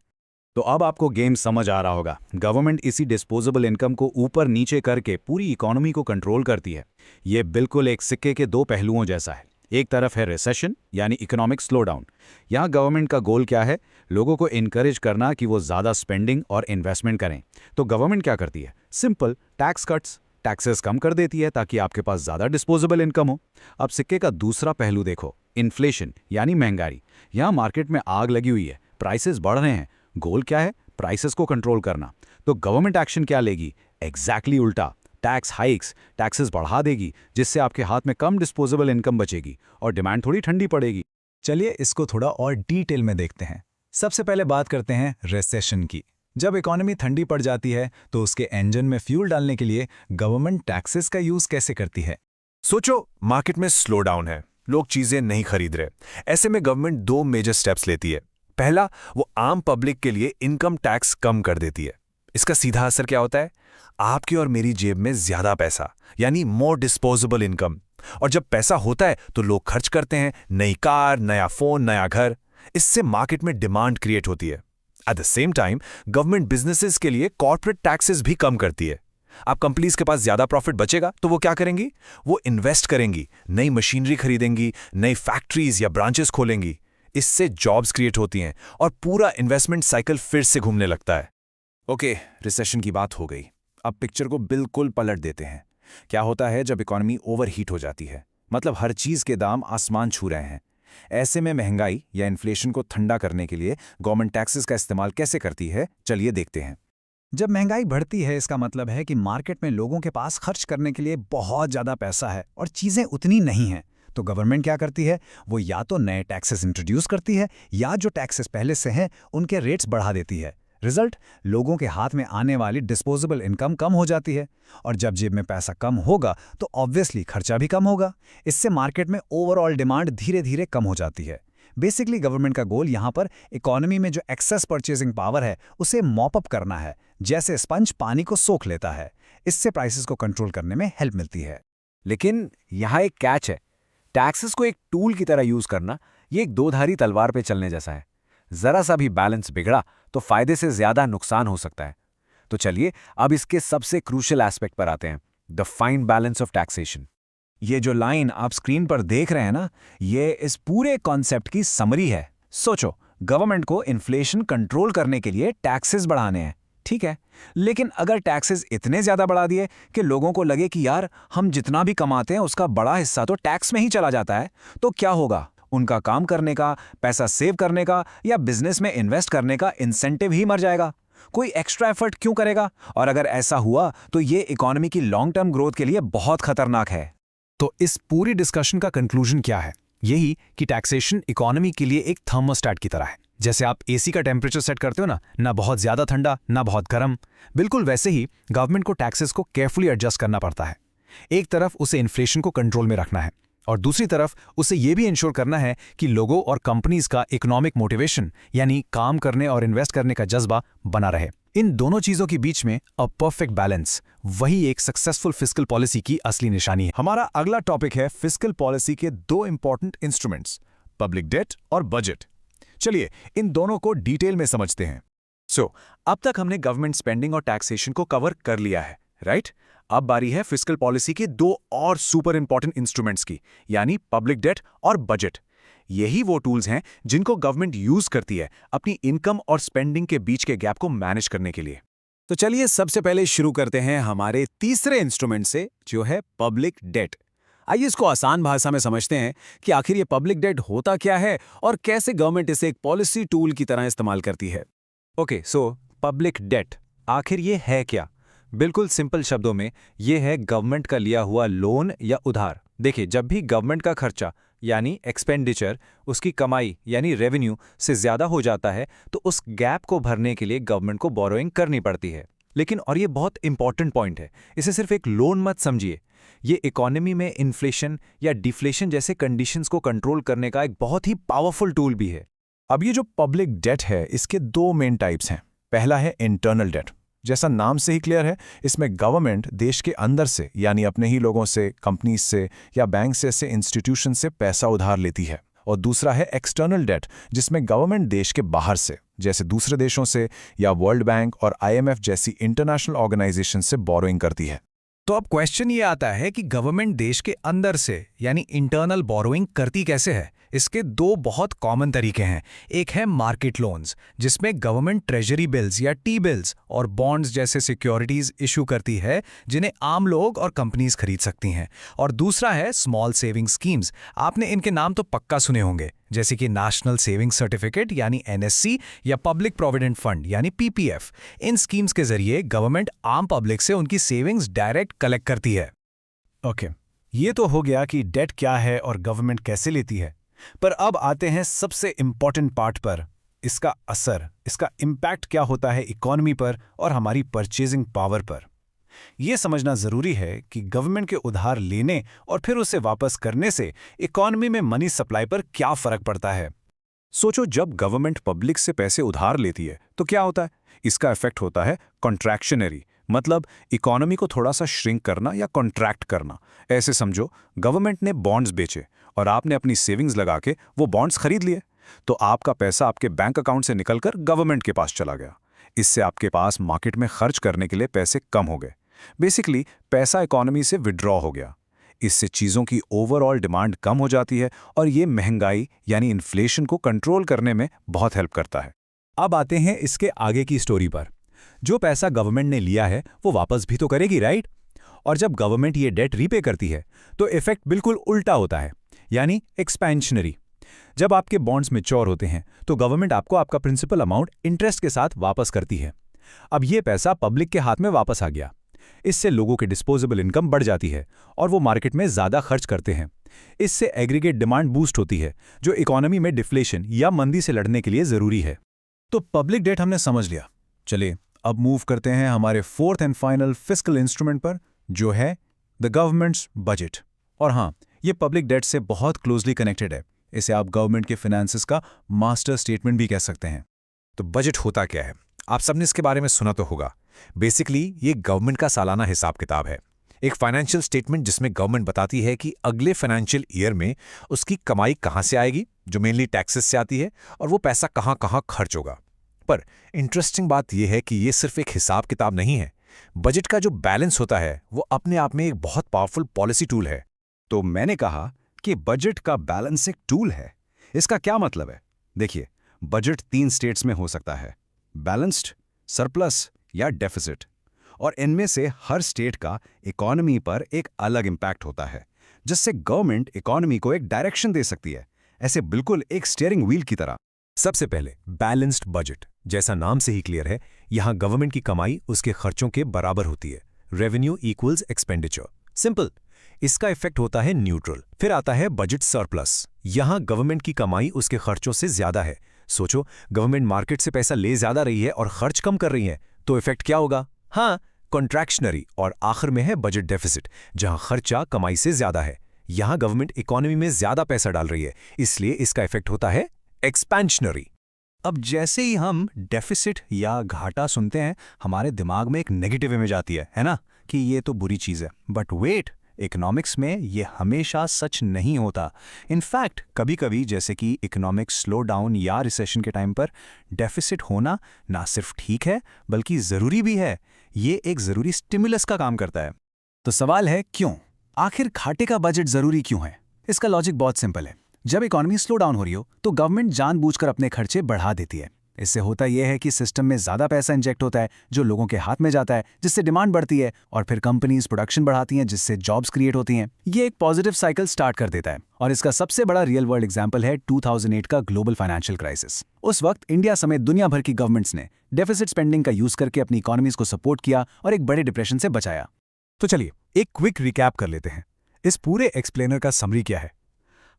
तो अब आपको गेम समझ आ रहा होगा। गवर्नमेंट इसी डिस्पोजेबल इनकम को ऊपर नीचे करके पूरी इकोनॉमी को कंट्रोल करती है। ये बिल्कुल एक सिक्के के दो पहलुओं जैसा है। एक तरफ है रिसेशन यानी इकोनॉमिक स्लोडाउन। यहाँ गवर्नमेंट का गोल क्या है? लोगों को इनकरेज करना कि वो ज़्यादा स्पेंडिंग और इन्वेस्टमेंट करें। तो गवर्नमेंट क्या करती है? सिंपल, टैक्स कट्स, टैक्सेस कम कर देती है ताकि आपके पास ज़्यादा डिस्पोजेबल इनकम हो। अब सिक्के का दूसरा पहलू देखो, इन्फ्लेशन यानी महंगाई। यहाँ मार्केट में आग लगी हुई है, प्राइसेस बढ़ रहे हैं। गोल क्या है? प्राइसेस को कंट्रोल करना। तो गवर्नमेंट एक्शन क्या लेगी? एग्जैक्टली उल्टा, टैक्स हाइक्स टैक्सेस बढ़ा देगी, जिससे आपके हाथ में कम डिस्पोजेबल इनकम बचेगी और डिमांड थोड़ी ठंडी पड़ेगी।
चलिए इसको थोड़ा और डिटेल में देखते हैं। सबसे पहले बात करते हैं रिसेशन की। जब इकोनॉमी ठंडी पड़ जाती है तो उसके इंजन में फ्यूल डालने के लिए गवर्नमेंट टैक्सेस का यूज कैसे करती है?
सोचो, मार्केट में स्लो डाउन है, लोग चीजें नहीं खरीद रहे। ऐसे में गवर्नमेंट 2 मेजर स्टेप्स लेती है। पहला, वो आम पब्लिक के लिए इनकम टैक्स कम कर देती है। इसका सीधा असर क्या होता है? आपकी और मेरी जेब में ज्यादा पैसा, यानी मोर डिस्पोजेबल इनकम। और जब पैसा होता है तो लोग खर्च करते हैं, नई कार, नया फोन, नया घर। इससे मार्केट में डिमांड क्रिएट होती है। At the same time government businesses के लिए कॉर्पोरेट टैक्सेस भी कम करती है। अब कंपनीज के पास ज्यादा प्रॉफिट बचेगा तो वो क्या करेंगी? वो इन्वेस्ट करेंगी, नई मशीनरी खरीदेंगी, नई फैक्ट्रीज या ब्रांचेस खोलेंगी। इससे जॉब्स क्रिएट होती हैं और पूरा इन्वेस्टमेंट साइकिल फिर से घूमने लगता है।
ओके, रिसेशन की बात हो गई। अब पिक्चर को बिल्कुल पलट देते हैं। क्या होता है जब इकोनॉमी ओवरहीट हो जाती है? मतलब हर चीज के दाम आसमान छू रहे हैं। ऐसे में महंगाई या इन्फ्लेशन को ठंडा करने के लिए गवर्नमेंट टैक्सेस का इस्तेमाल कैसे करती है, चलिए देखते हैं।
जब महंगाई बढ़ती है, इसका मतलब है कि मार्केट में लोगों के पास खर्च करने के लिए बहुत ज़्यादा पैसा है और चीज़ें उतनी नहीं हैं। तो गवर्नमेंट क्या करती है? वो या तो नए टैक्सेस इंट्रोड्यूस करती है या जो टैक्सेस पहले से हैं उनके रेट्स बढ़ा देती है। रिजल्ट, लोगों के हाथ में आने वाली डिस्पोजेबल इनकम कम हो जाती है और जब जेब में पैसा कम होगा तो ऑब्वियसली खर्चा भी कम होगा। इससे मार्केट में ओवरऑल डिमांड धीरे धीरे कम हो जाती है। बेसिकली गवर्नमेंट का गोल यहाँ पर इकोनॉमी में जो एक्सेस परचेजिंग पावर है उसे मॉप अप करना है, जैसे स्पंज पानी को सोख लेता है। इससे प्राइसेस को कंट्रोल करने में हेल्प मिलती है।
लेकिन यहाँ एक कैच है। टैक्सेस को एक टूल की तरह यूज करना, ये एक दोधारी तलवार पे चलने जैसा है। जरा सा भी बैलेंस बिगड़ा तो फायदे से ज्यादा नुकसान हो सकता है। तो चलिए अब इसके सबसे क्रूशियल एस्पेक्ट पर आते हैं, the fine balance of taxation.
ये जो लाइन आप स्क्रीन पर देख रहे हैं ना, ये इस पूरे कॉन्सेप्ट की समरी है। सोचो, गवर्नमेंट को इन्फ्लेशन कंट्रोल करने के लिए टैक्सेस बढ़ाने हैं, ठीक है। लेकिन अगर टैक्सेस इतने ज्यादा बढ़ा दिए कि लोगों को लगे कि यार हम जितना भी कमाते हैं उसका बड़ा हिस्सा तो टैक्स में ही चला जाता है, तो क्या होगा? उनका काम करने का, पैसा सेव करने का या बिजनेस में इन्वेस्ट करने का इंसेंटिव ही मर जाएगा। कोई एक्स्ट्रा एफर्ट क्यों करेगा? और अगर ऐसा हुआ तो ये इकोनॉमी की लॉन्ग टर्म ग्रोथ के लिए बहुत खतरनाक है।
तो इस पूरी डिस्कशन का कंक्लूजन क्या है? यही कि टैक्सेशन इकोनॉमी के लिए एक थर्मोस्टैट की तरह है। जैसे आप एसी का टेम्परेचर सेट करते हो ना बहुत ज्यादा ठंडा ना बहुत गर्म, बिल्कुल वैसे ही गवर्नमेंट को टैक्सेस को केयरफुली एडजस्ट करना पड़ता है। एक तरफ उसे इन्फ्लेशन को कंट्रोल में रखना है और दूसरी तरफ उसे ये भी इंश्योर करना है कि लोगों और कंपनीज का इकोनॉमिक मोटिवेशन यानी काम करने और इन्वेस्ट करने का जज्बा बना रहे। इन दोनों चीजों के बीच में अ परफेक्ट बैलेंस, वही एक सक्सेसफुल फिस्कल पॉलिसी की असली निशानी है।
हमारा अगला टॉपिक है फिस्कल पॉलिसी के 2 इंपॉर्टेंट इंस्ट्रूमेंट्स, पब्लिक डेट और बजट। चलिए इन दोनों को डिटेल में समझते हैं। अब तक हमने गवर्नमेंट स्पेंडिंग और टैक्सेशन को कवर कर लिया है, राइट? अब बारी है फिस्कल पॉलिसी के 2 और सुपर इंपॉर्टेंट इंस्ट्रूमेंट्स की, यानी पब्लिक डेट और बजट। यही वो टूल्स हैं जिनको गवर्नमेंट यूज करती है अपनी इनकम और स्पेंडिंग के बीच के गैप को मैनेज करने के लिए। तो चलिए सबसे पहले शुरू करते हैं हमारे तीसरे इंस्ट्रूमेंट से, जो है पब्लिक डेट। आइए इसको आसान भाषा में समझते हैं कि आखिर ये पब्लिक डेट होता क्या है और कैसे गवर्नमेंट इसे एक पॉलिसी टूल की तरह इस्तेमाल करती है।
ओके, सो पब्लिक डेट आखिर ये है क्या? बिल्कुल सिंपल शब्दों में ये है गवर्नमेंट का लिया हुआ लोन या उधार। देखिए, जब भी गवर्नमेंट का खर्चा यानी एक्सपेंडिचर उसकी कमाई यानी रेवेन्यू से ज्यादा हो जाता है तो उस गैप को भरने के लिए गवर्नमेंट को बोरोइंग करनी पड़ती है। लेकिन और ये बहुत इंपॉर्टेंट पॉइंट है, इसे सिर्फ एक लोन मत समझिए, ये इकोनॉमी में इन्फ्लेशन या डिफ्लेशन जैसे कंडीशंस को कंट्रोल करने का एक बहुत ही पावरफुल टूल भी है।
अब ये जो पब्लिक डेट है इसके 2 मेन टाइप्स हैं। पहला है इंटरनल डेट। जैसा नाम से ही क्लियर है, इसमें गवर्नमेंट देश के अंदर से यानी अपने ही लोगों से, कंपनीज से या बैंक से ऐसे इंस्टीट्यूशन से पैसा उधार लेती है। और दूसरा है एक्सटर्नल डेट, जिसमें गवर्नमेंट देश के बाहर से जैसे दूसरे देशों से या वर्ल्ड बैंक और IMF जैसी इंटरनेशनल ऑर्गेनाइजेशन से बोरोइंग करती है।
तो अब क्वेश्चन ये आता है कि गवर्नमेंट देश के अंदर से यानी इंटरनल बोरोइंग करती कैसे है? इसके दो बहुत कॉमन तरीके हैं। एक है मार्केट लोन्स, जिसमें गवर्नमेंट ट्रेजरी बिल्स या टी बिल्स और बॉन्ड्स जैसे सिक्योरिटीज इशू करती है, जिन्हें आम लोग और कंपनीज खरीद सकती हैं। और दूसरा है स्मॉल सेविंग स्कीम्स। आपने इनके नाम तो पक्का सुने होंगे, जैसे कि नेशनल सेविंग सर्टिफिकेट यानी एनएससी या पब्लिक प्रोविडेंट फंड यानी पीपीएफ। इन स्कीम्स के जरिए गवर्नमेंट आम पब्लिक से उनकी सेविंग्स डायरेक्ट कलेक्ट करती है।
ओके, ये तो हो गया कि डेट क्या है और गवर्नमेंट कैसे लेती है। पर अब आते हैं सबसे इंपॉर्टेंट पार्ट पर, इसका असर, इसका इम्पैक्ट क्या होता है इकोनॉमी पर और हमारी परचेजिंग पावर पर। यह समझना जरूरी है कि गवर्नमेंट के उधार लेने और फिर उसे वापस करने से इकोनॉमी में मनी सप्लाई पर क्या फर्क पड़ता है।
सोचो, जब गवर्नमेंट पब्लिक से पैसे उधार लेती है तो क्या होता है? इसका इफेक्ट होता है कॉन्ट्रैक्शनरी, मतलब इकोनॉमी को थोड़ा सा श्रिंक करना या कॉन्ट्रैक्ट करना। ऐसे समझो, गवर्नमेंट ने बॉन्ड्स बेचे और आपने अपनी सेविंग्स लगा के वो बॉन्ड्स खरीद लिए, तो आपका पैसा आपके बैंक अकाउंट से निकलकर गवर्नमेंट के पास चला गया। इससे आपके पास मार्केट में खर्च करने के लिए पैसे कम हो गए। बेसिकली पैसा इकोनॉमी से विड्रॉ हो गया। इससे चीज़ों की ओवरऑल डिमांड कम हो जाती है और ये महंगाई यानी इन्फ्लेशन को कंट्रोल करने में बहुत हेल्प करता है।
अब आते हैं इसके आगे की स्टोरी पर। जो पैसा गवर्नमेंट ने लिया है वो वापस भी तो करेगी, राइट? और जब गवर्नमेंट ये डेट रीपे करती है तो इफेक्ट बिल्कुल उल्टा होता है, यानी एक्सपेंशनरी। जब आपके बॉन्ड्स मैच्योर होते हैं तो गवर्नमेंट आपको आपका प्रिंसिपल अमाउंट इंटरेस्ट के साथ वापस करती है। अब ये पैसा पब्लिक के हाथ में वापस आ गया। इससे लोगों की डिस्पोजेबल इनकम बढ़ जाती है और वो मार्केट में ज़्यादा खर्च करते हैं। इससे एग्रीगेट डिमांड बूस्ट होती है, जो इकोनॉमी में डिफ्लेशन या मंदी से लड़ने के लिए ज़रूरी है।
तो पब्लिक डेट हमने समझ लिया। चलिए अब मूव करते हैं हमारे fourth and final fiscal instrument पर, जो है द गवर्नमेंट्स बजट। और हाँ, ये पब्लिक डेट से बहुत क्लोजली कनेक्टेड है। इसे आप गवर्नमेंट के फाइनेंसेस का मास्टर स्टेटमेंट भी कह सकते हैं।
तो बजट होता क्या है? आप सबने इसके बारे में सुना तो होगा। बेसिकली ये गवर्नमेंट का सालाना हिसाब किताब है, एक फाइनेंशियल स्टेटमेंट जिसमें गवर्नमेंट बताती है कि अगले फाइनेंशियल ईयर में उसकी कमाई कहाँ से आएगी, जो मेनली टैक्सेस से आती है, और वो पैसा कहाँ कहाँ खर्च होगा। पर इंटरेस्टिंग बात यह है कि ये सिर्फ एक हिसाब किताब नहीं है। बजट का जो बैलेंस होता है वो अपने आप में एक बहुत पावरफुल पॉलिसी टूल है।
तो मैंने कहा कि बजट का बैलेंस एक टूल है। इसका क्या मतलब है? देखिए, बजट 3 स्टेट्स में हो सकता है, बैलेंस्ड, सरप्लस या डेफिसिट। और इनमें से हर स्टेट का इकोनॉमी पर एक अलग इंपैक्ट होता है, जिससे गवर्नमेंट इकोनॉमी को एक डायरेक्शन दे सकती है, ऐसे बिल्कुल एक स्टीयरिंग व्हील की तरह।
सबसे पहले बैलेंस्ड बजट, जैसा नाम से ही क्लियर है, यहां गवर्नमेंट की कमाई उसके खर्चों के बराबर होती है। Revenue equals expenditure, simple. इसका इफेक्ट होता है न्यूट्रल। फिर आता है बजट सरप्लस। यहां गवर्नमेंट की कमाई उसके खर्चों से ज्यादा है। सोचो, गवर्नमेंट मार्केट से पैसा ले ज्यादा रही है और खर्च कम कर रही है, तो इफेक्ट क्या होगा? हाँ, कॉन्ट्रैक्शनरी। और आखिर में है बजट डेफिसिट, जहां खर्चा कमाई से ज्यादा है। यहां गवर्नमेंट इकोनॉमी में ज्यादा पैसा डाल रही है, इसलिए इसका इफेक्ट होता है एक्सपेंशनरी।
अब जैसे ही हम डेफिसिट या घाटा सुनते हैं, हमारे दिमाग में एक नेगेटिव इमेज आती है ना, कि ये तो बुरी चीज़ है। बट वेट, इकोनॉमिक्स में ये हमेशा सच नहीं होता। इनफैक्ट कभी कभी, जैसे कि इकोनॉमिक स्लो डाउन या रिसेशन के टाइम पर, डेफिसिट होना ना सिर्फ ठीक है बल्कि ज़रूरी भी है। ये एक ज़रूरी स्टिमुलस का काम करता है। तो सवाल है, क्यों? आखिर घाटे का बजट ज़रूरी क्यों है? इसका लॉजिक बहुत सिंपल है। जब इकोनॉमी स्लो डाउन हो रही हो तो गवर्नमेंट जानबूझकर अपने खर्चे बढ़ा देती है। इससे होता यह है कि सिस्टम में ज़्यादा पैसा इंजेक्ट होता है, जो लोगों के हाथ में जाता है, जिससे डिमांड बढ़ती है, और फिर कंपनीज प्रोडक्शन बढ़ाती हैं, जिससे जॉब्स क्रिएट होती हैं। ये एक पॉजिटिव साइकिल स्टार्ट कर देता है। और इसका सबसे बड़ा रियल वर्ल्ड एग्जाम्पल है 2008 का ग्लोबल फाइनेंशियल क्राइसिस। उस वक्त इंडिया समेत दुनिया भर की गवर्नमेंट्स ने डेफिसिट स्पेंडिंग का यूज करके अपनी इकोनॉमीज को सपोर्ट किया और एक बड़े डिप्रेशन से बचाया।
तो चलिए एक क्विक रिकैप कर लेते हैं। इस पूरे एक्सप्लेनर का समरी क्या है?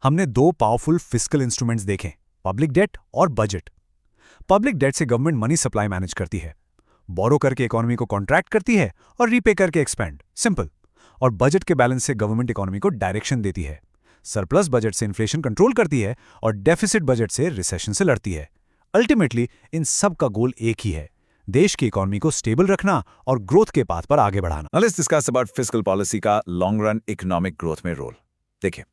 हमने 2 पावरफुल फिस्कल इंस्ट्रूमेंट्स देखे, पब्लिक डेट और बजट। पब्लिक डेट से गवर्नमेंट मनी सप्लाई मैनेज करती है, बोरो करके इकोनॉमी को कॉन्ट्रैक्ट करती है और रीपे करके एक्सपेंड, सिंपल। और बजट के बैलेंस से गवर्नमेंट इकोनॉमी को डायरेक्शन देती है। सरप्लस बजट से इन्फ्लेशन कंट्रोल करती है और डेफिसिट बजट से रिसेशन से लड़ती है। अल्टीमेटली इन सब का गोल एक ही है, देश की इकोनॉमी को स्टेबल रखना और ग्रोथ के पाथ पर आगे बढ़ाना।
Now let's discuss about fiscal policy का लॉन्ग रन इकोनॉमिक ग्रोथ में रोल। देखिए,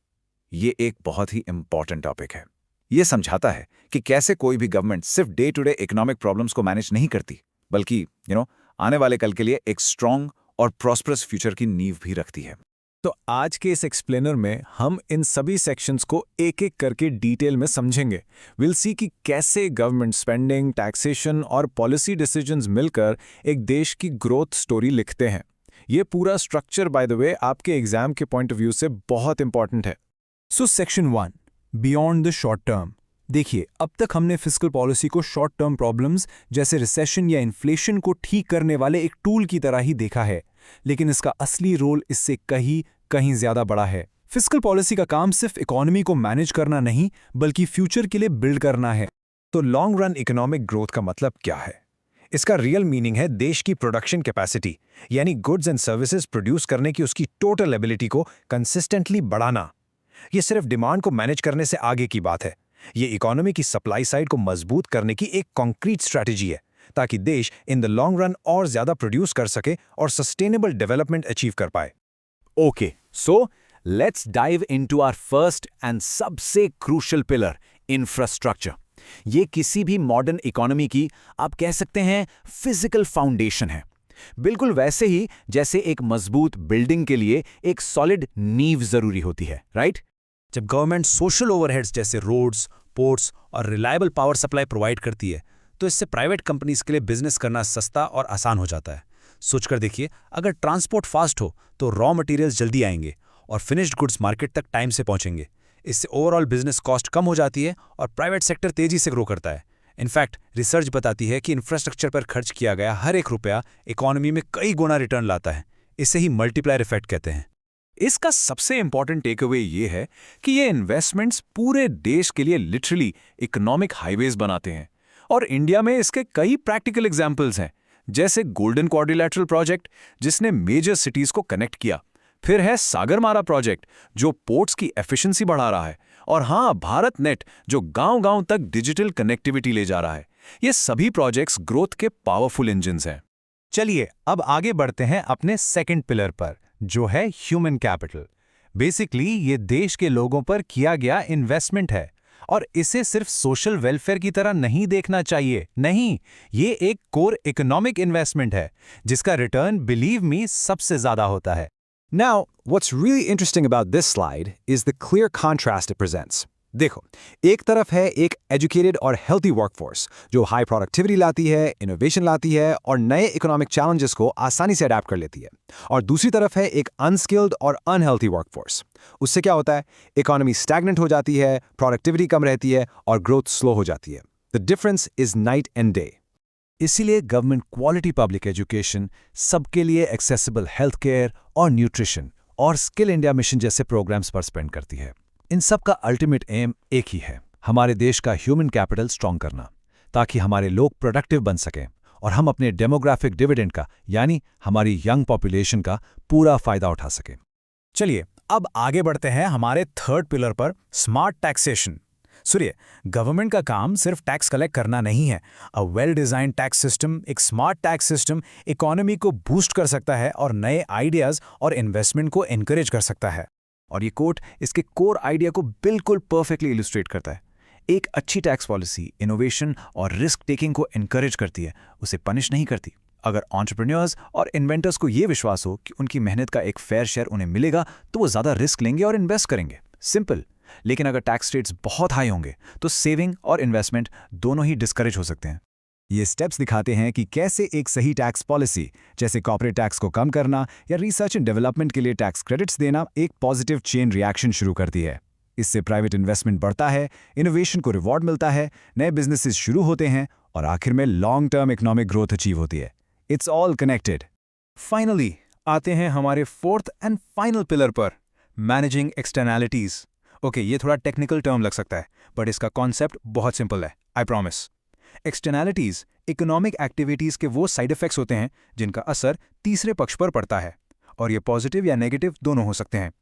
ये एक बहुत ही इंपॉर्टेंट टॉपिक है। ये समझाता है कि कैसे कोई भी गवर्नमेंट सिर्फ day to day economic problems को मैनेज नहीं करती, बल्कि आने वाले कल के लिए एक स्ट्रांग और प्रॉस्परस फ्यूचर की नींव भी रखती है।
तो आज के इस एक्सप्लेनर में हम इन सभी सेक्शंस को एक एक करके डिटेल में समझेंगे। विल सी कि कैसे गवर्नमेंट स्पेंडिंग, टैक्सेशन और पॉलिसी डिसीजंस मिलकर एक देश की ग्रोथ स्टोरी लिखते हैं। ये पूरा स्ट्रक्चर बाय द वे आपके एग्जाम के पॉइंट ऑफ व्यू से बहुत इंपॉर्टेंट है। So section 1, beyond the short term. देखिए, अब तक हमने फिस्कल पॉलिसी को शॉर्ट टर्म प्रॉब्लम्स जैसे रिसेशन या इन्फ्लेशन को ठीक करने वाले एक टूल की तरह ही देखा है, लेकिन इसका असली रोल इससे कहीं ज्यादा बड़ा है। फिस्कल पॉलिसी का काम सिर्फ इकोनॉमी को मैनेज करना नहीं, बल्कि फ्यूचर के लिए बिल्ड करना है। तो लॉन्ग रन इकोनॉमिक ग्रोथ का मतलब क्या है? इसका रियल मीनिंग है देश की प्रोडक्शन कैपेसिटी, यानी गुड्स एंड सर्विसेज प्रोड्यूस करने की उसकी टोटल एबिलिटी को कंसिस्टेंटली बढ़ाना। ये सिर्फ डिमांड को मैनेज करने से आगे की बात है। ये इकोनॉमी की सप्लाई साइड को मजबूत करने की एक कॉन्क्रीट स्ट्रैटेजी है, ताकि देश इन द लॉन्ग रन और ज्यादा प्रोड्यूस कर सके और सस्टेनेबल डेवलपमेंट अचीव कर पाए।
Okay, so let's dive into our first and सबसे क्रूशियल पिलर, इंफ्रास्ट्रक्चर। ये किसी भी मॉडर्न इकोनॉमी की आप कह सकते हैं फिजिकल फाउंडेशन है। बिल्कुल वैसे ही जैसे एक मजबूत बिल्डिंग के लिए एक सॉलिड नींव जरूरी होती है, राइट?
जब गवर्नमेंट सोशल ओवरहेड्स जैसे रोड्स, पोर्ट्स और रिलायबल पावर सप्लाई प्रोवाइड करती है, तो इससे प्राइवेट कंपनीज के लिए बिजनेस करना सस्ता और आसान हो जाता है। सोचकर देखिए, अगर ट्रांसपोर्ट फास्ट हो तो रॉ मटेरियल्स जल्दी आएंगे और फिनिश्ड गुड्स मार्केट तक टाइम से पहुंचेंगे। इससे ओवरऑल बिजनेस कॉस्ट कम हो जाती है और प्राइवेट सेक्टर तेजी से ग्रो करता है। इनफैक्ट रिसर्च बताती है कि इंफ्रास्ट्रक्चर पर खर्च किया गया हर एक रुपया इकोनॉमी में कई गुना रिटर्न लाता है। इसे ही मल्टीप्लायर इफेक्ट कहते हैं।
इसका सबसे इंपॉर्टेंट टेकअवे ये है कि ये इन्वेस्टमेंट्स पूरे देश के लिए लिटरली इकोनॉमिक हाईवेज बनाते हैं, और इंडिया में इसके कई प्रैक्टिकल एग्जाम्पल्स हैं, जैसे गोल्डन क्वाड्रिलैटरल प्रोजेक्ट जिसने मेजर सिटीज को कनेक्ट किया, फिर है सागरमाला प्रोजेक्ट जो पोर्ट्स की एफिशिएंसी बढ़ा रहा है, और हाँ, भारत नेट जो गांव-गांव तक डिजिटल कनेक्टिविटी ले जा रहा है। ये सभी प्रोजेक्ट्स ग्रोथ के पावरफुल इंजन्स हैं।
चलिए अब आगे बढ़ते हैं अपने सेकंड पिलर पर, जो है ह्यूमन कैपिटल। बेसिकली ये देश के लोगों पर किया गया इन्वेस्टमेंट है, और इसे सिर्फ सोशल वेलफेयर की तरह नहीं देखना चाहिए। नहीं, ये एक कोर इकोनॉमिक इन्वेस्टमेंट है जिसका रिटर्न, बिलीव मी, सबसे ज्यादा होता है।
Now, what's really interesting about this slide is the clear contrast it presents. देखो, एक तरफ है एक एजुकेटेड और हेल्थी वर्कफोर्स जो हाई प्रोडक्टिविटी लाती है, इनोवेशन लाती है और नए इकोनॉमिक चैलेंजेस को आसानी से अडैप्ट कर लेती है, और दूसरी तरफ है एक अनस्किल्ड और अनहेल्थी वर्कफोर्स। उससे क्या होता है? इकोनॉमी स्टैग्नेंट हो जाती है, प्रोडक्टिविटी कम रहती है और ग्रोथ स्लो हो जाती है। The difference is night and day.
इसीलिए गवर्नमेंट क्वालिटी पब्लिक एजुकेशन, सबके लिए एक्सेसिबल हेल्थ केयर और न्यूट्रिशन और स्किल इंडिया मिशन जैसे प्रोग्राम्स पर स्पेंड करती है। इन सब का अल्टीमेट एम एक ही है, हमारे देश का ह्यूमन कैपिटल स्ट्रॉन्ग करना, ताकि हमारे लोग प्रोडक्टिव बन सकें और हम अपने डेमोग्राफिक डिविडेंड का, यानी हमारी यंग पॉपुलेशन का पूरा फायदा उठा सकें।
चलिए अब आगे बढ़ते हैं हमारे थर्ड पिलर पर, स्मार्ट टैक्सेशन। सुनिए, गवर्नमेंट का काम सिर्फ टैक्स कलेक्ट करना नहीं है। A well design tax system, एक स्मार्ट टैक्स सिस्टम इकोनॉमी को बूस्ट कर सकता है और नए आइडियाज और इन्वेस्टमेंट को एनकरेज कर सकता है।
और ये कोट इसके कोर आइडिया को बिल्कुल परफेक्टली इलस्ट्रेट करता है। एक अच्छी टैक्स पॉलिसी इनोवेशन और रिस्क टेकिंग को एनकरेज करती है, उसे पनिश नहीं करती। अगर एंटरप्रेन्योर्स और इन्वेंटर्स को ये विश्वास हो कि उनकी मेहनत का एक फेयर शेयर उन्हें मिलेगा, तो वो ज़्यादा रिस्क लेंगे और इन्वेस्ट करेंगे। सिंपल। लेकिन अगर टैक्स रेट्स बहुत हाई होंगे तो सेविंग और इन्वेस्टमेंट दोनों ही डिस्करेज हो सकते हैं।
ये स्टेप्स दिखाते हैं कि कैसे एक सही टैक्स पॉलिसी, जैसे कॉर्पोरेट टैक्स को कम करना या रिसर्च एंड डेवलपमेंट के लिए टैक्स क्रेडिट्स देना, एक पॉजिटिव चेन रिएक्शन शुरू करती है। इससे प्राइवेट इन्वेस्टमेंट बढ़ता है, इनोवेशन को रिवॉर्ड मिलता है, नए बिजनेसेस शुरू होते हैं और आखिर में long term economic growth achieve होती है। It's all connected.
फाइनली आते हैं हमारे फोर्थ एंड फाइनल पिलर पर, मैनेजिंग एक्सटर्नैलिटीज। ओके, ये थोड़ा टेक्निकल टर्म लग सकता है, बट इसका कॉन्सेप्ट बहुत सिंपल है, I promise. Externalities economic activities के वो साइड इफेक्ट्स होते हैं जिनका असर तीसरे पक्ष पर पड़ता है, और ये पॉजिटिव या नेगेटिव दोनों हो सकते हैं।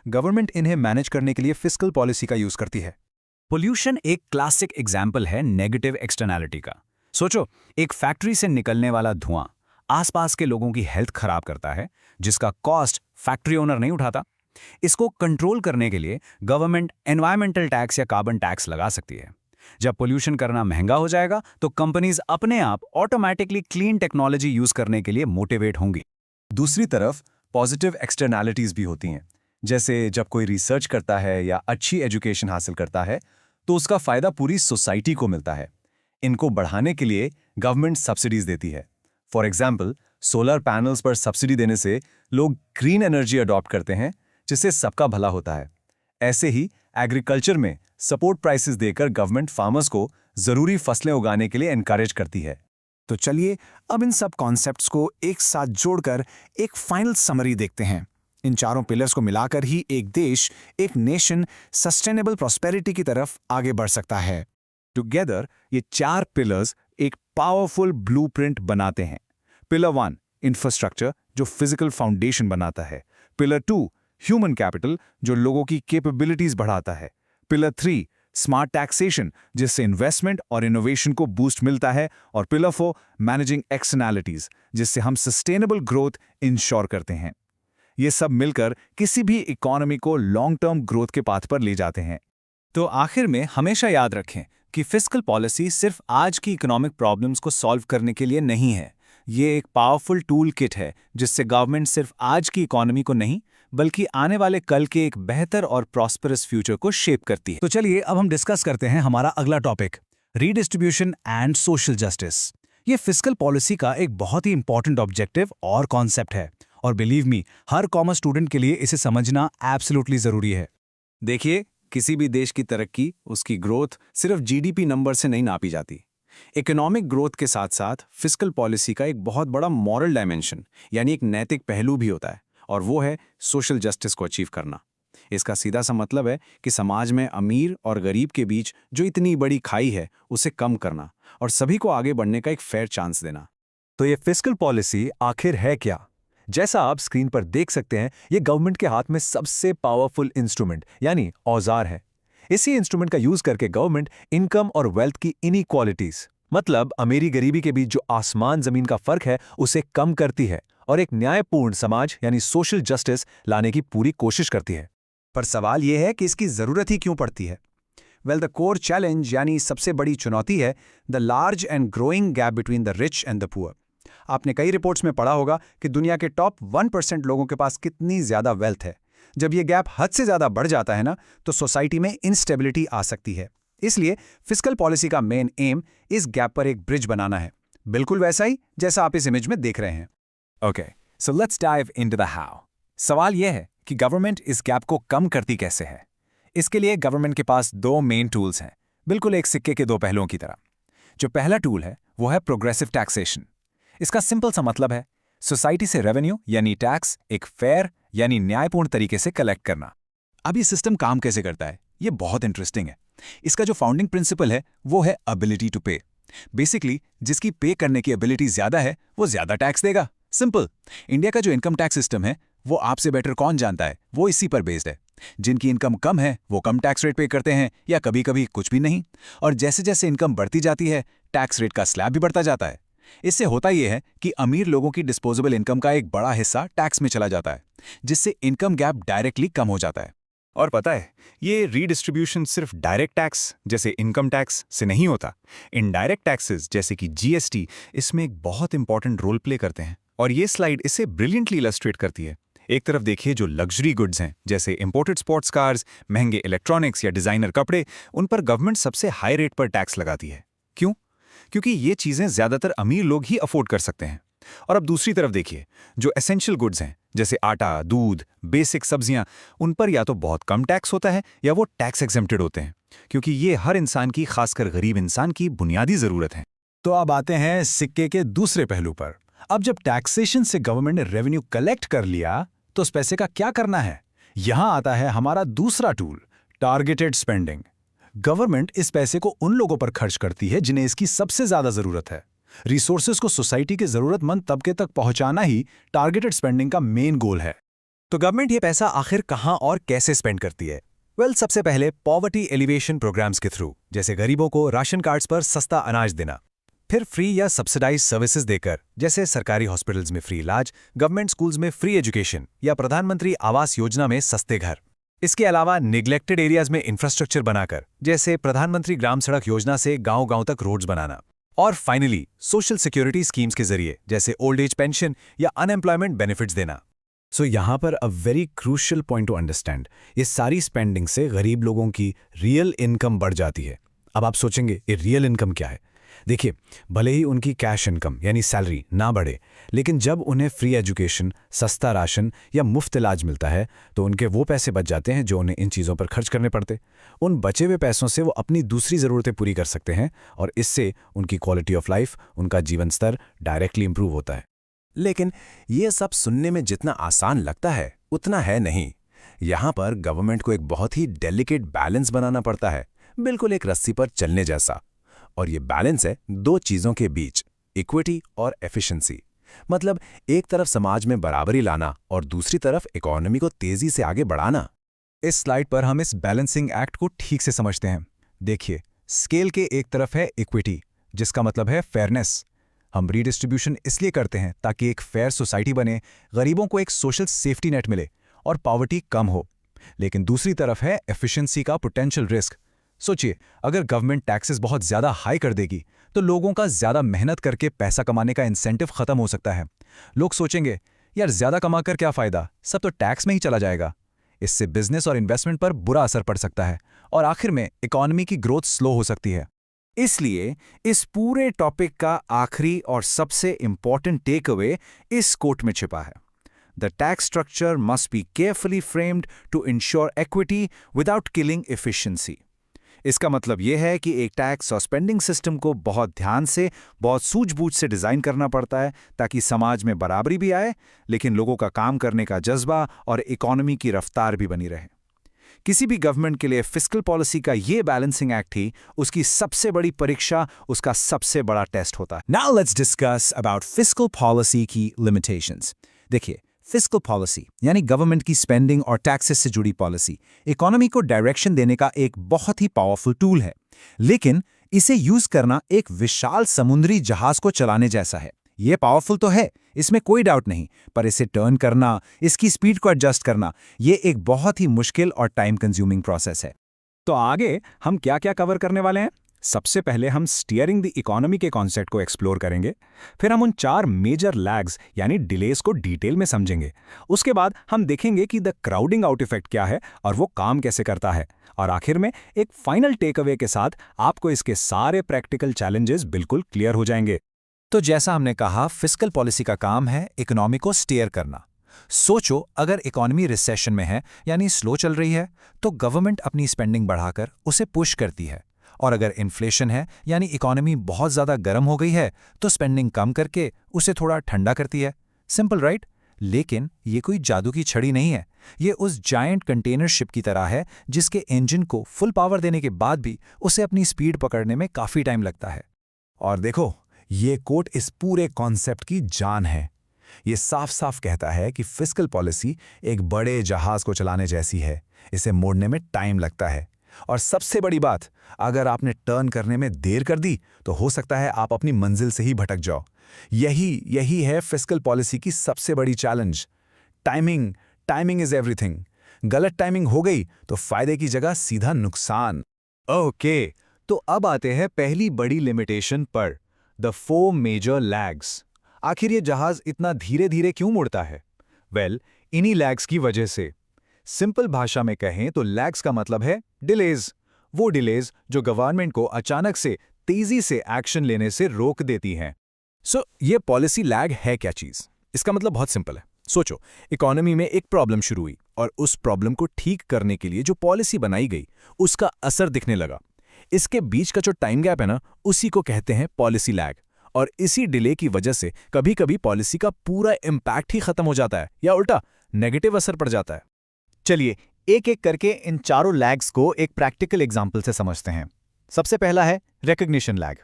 गवर्नमेंट इन्हें मैनेज करने के लिए फिस्कल पॉलिसी का यूज करती है।
पोल्यूशन एक क्लासिक एग्जाम्पल है नेगेटिव एक्सटर्नैलिटी का। सोचो, एक फैक्ट्री से निकलने वाला धुआं आसपास के लोगों की हेल्थ खराब करता है, जिसका कॉस्ट फैक्ट्री ओनर नहीं उठाता। इसको कंट्रोल करने के लिए गवर्नमेंट एनवायरमेंटल टैक्स या कार्बन टैक्स लगा सकती है। जब पोल्यूशन करना महंगा हो जाएगा तो कंपनीज अपने आप ऑटोमेटिकली क्लीन टेक्नोलॉजी यूज करने के लिए मोटिवेट होंगी।
दूसरी तरफ पॉजिटिव एक्सटर्नैलिटीज़ भी होती हैं। जैसे जब कोई रिसर्च करता है या अच्छी एजुकेशन हासिल करता है तो उसका फ़ायदा पूरी सोसाइटी को मिलता है। इनको बढ़ाने के लिए गवर्नमेंट सब्सिडीज़ देती है। फॉर एग्जाम्पल, सोलर पैनल्स पर सब्सिडी देने से लोग ग्रीन एनर्जी अडॉप्ट करते हैं, जिससे सबका भला होता है। ऐसे ही एग्रीकल्चर में सपोर्ट प्राइसेस देकर गवर्नमेंट फार्मर्स को ज़रूरी फसलें उगाने के लिए एनकरेज करती है।
तो चलिए अब इन सब कॉन्सेप्ट्स को एक साथ जोड़कर एक फाइनल समरी देखते हैं। इन चारों पिलर्स को मिलाकर ही एक देश, एक नेशन सस्टेनेबल प्रॉस्पेरिटी की तरफ आगे बढ़ सकता है। टुगेदर ये 4 पिलर्स एक पावरफुल ब्लूप्रिंट बनाते हैं। पिलर 1 इंफ्रास्ट्रक्चर, जो फिजिकल फाउंडेशन बनाता है। पिलर 2 ह्यूमन कैपिटल, जो लोगों की कैपेबिलिटीज बढ़ाता है। पिलर 3 स्मार्ट टैक्सेशन, जिससे इन्वेस्टमेंट और इनोवेशन को बूस्ट मिलता है। और पिलर 4 मैनेजिंग एक्सटर्नैलिटीज, जिससे हम सस्टेनेबल ग्रोथ इंश्योर करते हैं। ये सब मिलकर किसी भी इकोनॉमी को लॉन्ग टर्म ग्रोथ के पाथ पर ले जाते हैं।
तो आखिर में हमेशा याद रखें कि फिस्कल पॉलिसी सिर्फ आज की इकोनॉमिक प्रॉब्लम्स को सॉल्व करने के लिए नहीं है। ये एक पावरफुल टूल किट है जिससे गवर्नमेंट सिर्फ आज की इकोनॉमी को नहीं बल्कि आने वाले कल के एक बेहतर और प्रॉस्परस फ्यूचर को शेप करती है।
तो चलिए अब हम डिस्कस करते हैं हमारा अगला topic, redistribution and social justice. ये फिस्कल पॉलिसी का एक बहुत ही इंपॉर्टेंट ऑब्जेक्टिव और कॉन्सेप्ट है, और बिलीव मी, हर कॉमर्स स्टूडेंट के लिए इसे समझना एब्सोल्युटली जरूरी है।
देखिए, किसी भी देश की तरक्की, उसकी ग्रोथ सिर्फ जीडीपी नंबर से नहीं नापी जाती। इकोनॉमिक ग्रोथ के साथ साथ फिस्कल पॉलिसी का एक बहुत बड़ा मॉरल डायमेंशन यानी एक नैतिक पहलू भी होता है, और वो है सोशल जस्टिस को अचीव करना। इसका सीधा सा मतलब है कि समाज में अमीर और गरीब के बीच जो इतनी बड़ी खाई है उसे कम करना और सभी को आगे बढ़ने का एक फेयर चांस देना।
तो ये फिस्कल पॉलिसी आखिर है क्या? जैसा आप स्क्रीन पर देख सकते हैं, ये गवर्नमेंट के हाथ में सबसे पावरफुल इंस्ट्रूमेंट यानी औजार है। इसी इंस्ट्रूमेंट का यूज करके गवर्नमेंट इनकम और वेल्थ की इनइक्वालिटीज, मतलब अमीरी गरीबी के बीच जो आसमान जमीन का फर्क है, उसे कम करती है और एक न्यायपूर्ण समाज यानी सोशल जस्टिस लाने की पूरी कोशिश करती है।
पर सवाल यह है कि इसकी जरूरत ही क्यों पड़ती है? वेल, द कोर चैलेंज यानी सबसे बड़ी चुनौती है the large and growing gap between the rich and the poor. आपने कई रिपोर्ट्स में पढ़ा होगा कि दुनिया के टॉप 1% लोगों के पास कितनी ज्यादा वेल्थ है। जब ये गैप हद से ज्यादा बढ़ जाता है ना, तो सोसाइटी में इंस्टेबिलिटी आ सकती है। इसलिए फिस्कल पॉलिसी का मेन एम इस गैप पर एक ब्रिज बनाना है, बिल्कुल वैसा ही जैसा आप इस इमेज में देख रहे हैं।
Okay, so let's dive into the how. सवाल यह है कि गवर्नमेंट इस गैप को कम करती कैसे है। इसके लिए गवर्नमेंट के पास 2 मेन टूल्स हैं, बिल्कुल एक सिक्के के 2 पहलुओं की तरह। जो पहला टूल है वो है प्रोग्रेसिव टैक्सेशन। इसका सिंपल सा मतलब है सोसाइटी से रेवेन्यू यानी टैक्स एक फेयर यानी न्यायपूर्ण तरीके से कलेक्ट करना।
अब ये सिस्टम काम कैसे करता है, ये बहुत इंटरेस्टिंग है। इसका जो फाउंडिंग प्रिंसिपल है वो है एबिलिटी टू पे। बेसिकली जिसकी पे करने की एबिलिटी ज्यादा है वो ज्यादा टैक्स देगा। सिंपल। इंडिया का जो इनकम टैक्स सिस्टम है वो आपसे बेटर कौन जानता है, वो इसी पर बेस्ड है। जिनकी इनकम कम है वो कम टैक्स रेट पे करते हैं या कभी कभी कुछ भी नहीं, और जैसे जैसे इनकम बढ़ती जाती है टैक्स रेट का स्लैब भी बढ़ता जाता है। इससे होता यह है कि अमीर लोगों की डिस्पोजेबल इनकम का एक बड़ा हिस्सा टैक्स में चला जाता है, जिससे इनकम गैप डायरेक्टली कम हो जाता है।
और पता है, ये रीडिस्ट्रीब्यूशन सिर्फ डायरेक्ट टैक्स जैसे इनकम टैक्स से नहीं होता। इनडायरेक्ट टैक्सेस जैसे कि जीएसटी इसमें एक बहुत इंपॉर्टेंट रोल प्ले करते हैं, और ये स्लाइड इसे ब्रिलियंटली इलस्ट्रेट करती है। एक तरफ देखिए जो लग्जरी गुड्स हैं जैसे इंपोर्टेड स्पोर्ट्स कार्स, महंगे इलेक्ट्रॉनिक्स या डिजाइनर कपड़े, उन पर गवर्नमेंट सबसे हाई रेट पर टैक्स लगाती है। क्यों? क्योंकि ये चीजें ज्यादातर अमीर लोग ही अफोर्ड कर सकते हैं। और अब दूसरी तरफ देखिए जो एसेंशियल गुड्स हैं जैसे आटा, दूध, बेसिक सब्जियां, उन पर या तो बहुत कम टैक्स होता है या वो टैक्स एग्जेम्प्टेड होते हैं, क्योंकि ये हर इंसान की, खासकर गरीब इंसान की बुनियादी जरूरत है।
तो अब आते हैं सिक्के के दूसरे पहलू पर। अब जब टैक्सेशन से गवर्नमेंट ने रेवेन्यू कलेक्ट कर लिया तो उस पैसे का क्या करना है? यहां आता है हमारा दूसरा टूल, टारगेटेड स्पेंडिंग। गवर्नमेंट इस पैसे को उन लोगों पर खर्च करती है जिन्हें इसकी सबसे ज्यादा जरूरत है। रिसोर्सेज को सोसाइटी के जरूरतमंद तबके तक पहुंचाना ही टारगेटेड स्पेंडिंग का मेन गोल है।
तो गवर्नमेंट ये पैसा आखिर कहां और कैसे स्पेंड करती है? वेल, सबसे पहले पॉवर्टी एलिवेशन प्रोग्राम्स के थ्रू, जैसे गरीबों को राशन कार्ड्स पर सस्ता अनाज देना। फिर फ्री या सब्सिडाइज सर्विसेज देकर, जैसे सरकारी हॉस्पिटल्स में फ्री इलाज, गवर्नमेंट स्कूल्स में फ्री एजुकेशन या प्रधानमंत्री आवास योजना में सस्ते घर। इसके अलावा निग्लेक्टेड एरियाज में इंफ्रास्ट्रक्चर बनाकर, जैसे प्रधानमंत्री ग्राम सड़क योजना से गांव-गांव तक रोड्स बनाना। और फाइनली सोशल सिक्योरिटी स्कीम्स के जरिए, जैसे ओल्ड एज पेंशन या अनएम्प्लॉयमेंट बेनिफिट्स देना।
सो यहाँ पर a very crucial point two understand, ये सारी स्पेंडिंग से गरीब लोगों की रियल इनकम बढ़ जाती है। अब आप सोचेंगे ये रियल इनकम क्या है? देखिए, भले ही उनकी कैश इनकम यानी सैलरी ना बढ़े, लेकिन जब उन्हें फ्री एजुकेशन, सस्ता राशन या मुफ्त इलाज मिलता है तो उनके वो पैसे बच जाते हैं जो उन्हें इन चीज़ों पर खर्च करने पड़ते। उन बचे हुए पैसों से वो अपनी दूसरी ज़रूरतें पूरी कर सकते हैं और इससे उनकी क्वालिटी ऑफ लाइफ, उनका जीवन स्तर डायरेक्टली इंप्रूव होता है।
लेकिन ये सब सुनने में जितना आसान लगता है उतना है नहीं। यहाँ पर गवर्नमेंट को एक बहुत ही डेलिकेट बैलेंस बनाना पड़ता है, बिल्कुल एक रस्सी पर चलने जैसा। और ये बैलेंस है दो चीज़ों के बीच, इक्विटी और एफिशिएंसी। मतलब एक तरफ समाज में बराबरी लाना और दूसरी तरफ इकोनॉमी को तेजी से आगे बढ़ाना।
इस स्लाइड पर हम इस बैलेंसिंग एक्ट को ठीक से समझते हैं। देखिए, स्केल के एक तरफ है इक्विटी, जिसका मतलब है फेयरनेस। हम रीडिस्ट्रीब्यूशन इसलिए करते हैं ताकि एक फेयर सोसाइटी बने, गरीबों को एक सोशल सेफ्टी नेट मिले और पॉवर्टी कम हो। लेकिन दूसरी तरफ है एफिशिएंसी का पोटेंशियल रिस्क। सोचिए, अगर गवर्नमेंट टैक्सेस बहुत ज़्यादा हाई कर देगी तो लोगों का ज़्यादा मेहनत करके पैसा कमाने का इंसेंटिव खत्म हो सकता है। लोग सोचेंगे, यार ज़्यादा कमाकर क्या फ़ायदा, सब तो टैक्स में ही चला जाएगा। इससे बिजनेस और इन्वेस्टमेंट पर बुरा असर पड़ सकता है और आखिर में इकोनॉमी की ग्रोथ स्लो हो सकती है।
इसलिए इस पूरे टॉपिक का आखिरी और सबसे इंपॉर्टेंट टेक अवे इस कोट में छिपा है। The tax structure must be carefully framed to ensure equity without killing efficiency. इसका मतलब यह है कि एक टैक्स और स्पेंडिंग सिस्टम को बहुत ध्यान से, बहुत सूझबूझ से डिज़ाइन करना पड़ता है ताकि समाज में बराबरी भी आए, लेकिन लोगों का काम करने का जज्बा और इकोनॉमी की रफ्तार भी बनी रहे। किसी भी गवर्नमेंट के लिए फिस्कल पॉलिसी का ये बैलेंसिंग एक्ट ही उसकी सबसे बड़ी परीक्षा, उसका सबसे बड़ा टेस्ट होता है।
Now let's discuss about fiscal policy की limitations। देखिए, फिस्कल पॉलिसी यानी गवर्नमेंट की स्पेंडिंग और टैक्सेस से जुड़ी पॉलिसी इकोनॉमी को डायरेक्शन देने का एक बहुत ही पावरफुल टूल है, लेकिन इसे यूज करना एक विशाल समुद्री जहाज को चलाने जैसा है। ये पावरफुल तो है, इसमें कोई डाउट नहीं, पर इसे टर्न करना, इसकी स्पीड को एडजस्ट करना, ये एक बहुत ही मुश्किल और टाइम कंज्यूमिंग प्रोसेस है।
तो आगे हम क्या क्या कवर करने वाले हैं? सबसे पहले हम स्टीयरिंग द इकोनॉमी के कॉन्सेप्ट को एक्सप्लोर करेंगे। फिर हम उन 4 मेजर लैग्स यानी डिलेज को डिटेल में समझेंगे। उसके बाद हम देखेंगे कि द क्राउडिंग आउट इफेक्ट क्या है और वो काम कैसे करता है। और आखिर में एक फाइनल टेक अवे के साथ आपको इसके सारे प्रैक्टिकल चैलेंजेस बिल्कुल क्लियर हो जाएंगे।
तो जैसा हमने कहा, फिस्कल पॉलिसी का काम है इकोनॉमी को स्टीयर करना। सोचो, अगर इकोनॉमी रिसेशन में है यानी स्लो चल रही है तो गवर्नमेंट अपनी स्पेंडिंग बढ़ाकर उसे पुश करती है, और अगर इन्फ्लेशन है यानी इकोनॉमी बहुत ज़्यादा गर्म हो गई है तो स्पेंडिंग कम करके उसे थोड़ा ठंडा करती है। Simple right? लेकिन ये कोई जादू की छड़ी नहीं है। ये उस जायंट कंटेनर शिप की तरह है जिसके इंजन को फुल पावर देने के बाद भी उसे अपनी स्पीड पकड़ने में काफ़ी टाइम लगता है।
और देखो, ये कोट इस पूरे कॉन्सेप्ट की जान है। ये साफ साफ कहता है कि फिस्कल पॉलिसी एक बड़े जहाज को चलाने जैसी है, इसे मोड़ने में टाइम लगता है। और सबसे बड़ी बात, अगर आपने टर्न करने में देर कर दी तो हो सकता है आप अपनी मंजिल से ही भटक जाओ। यही है फिस्कल पॉलिसी की सबसे बड़ी चैलेंज। Timing is everything. गलत टाइमिंग हो गई तो फायदे की जगह सीधा नुकसान।
ओके, तो अब आते हैं पहली बड़ी लिमिटेशन पर, द 4 मेजर लैग्स। आखिर ये जहाज इतना धीरे धीरे क्यों मुड़ता है? वेल, इन्हीं लैग्स की वजह से। सिंपल भाषा में कहें तो लैग्स का मतलब है डिलेज। वो डिलेज जो गवर्नमेंट को अचानक से तेजी से एक्शन लेने से रोक देती हैं।
सो ये पॉलिसी लैग है क्या चीज़? इसका मतलब बहुत सिंपल है। सोचो, इकोनॉमी में एक प्रॉब्लम शुरू हुई और उस प्रॉब्लम को ठीक करने के लिए जो पॉलिसी बनाई गई उसका असर दिखने लगा। इसके बीच का जो टाइम गैप है ना, उसी को कहते हैं पॉलिसी लैग। और इसी डिले की वजह से कभी कभी पॉलिसी का पूरा इम्पैक्ट ही खत्म हो जाता है या उल्टा नेगेटिव असर पड़ जाता है।
चलिए एक एक करके इन चारों लैग्स को एक प्रैक्टिकल एग्जाम्पल से समझते हैं। सबसे पहला है रिकग्निशन लैग,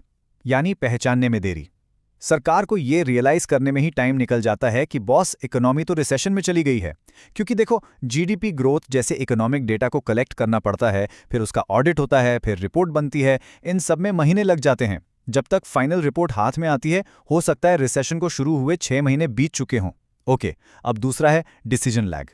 यानी पहचानने में देरी। सरकार को ये रियलाइज करने में ही टाइम निकल जाता है कि बॉस, इकोनॉमी तो रिसेशन में चली गई है। क्योंकि देखो, जीडीपी ग्रोथ जैसे इकोनॉमिक डेटा को कलेक्ट करना पड़ता है, फिर उसका ऑडिट होता है, फिर रिपोर्ट बनती है, इन सब में महीने लग जाते हैं। जब तक फाइनल रिपोर्ट हाथ में आती है, हो सकता है रिसेशन को शुरू हुए 6 महीने बीत चुके हों। ओके, अब दूसरा है डिसीजन लैग।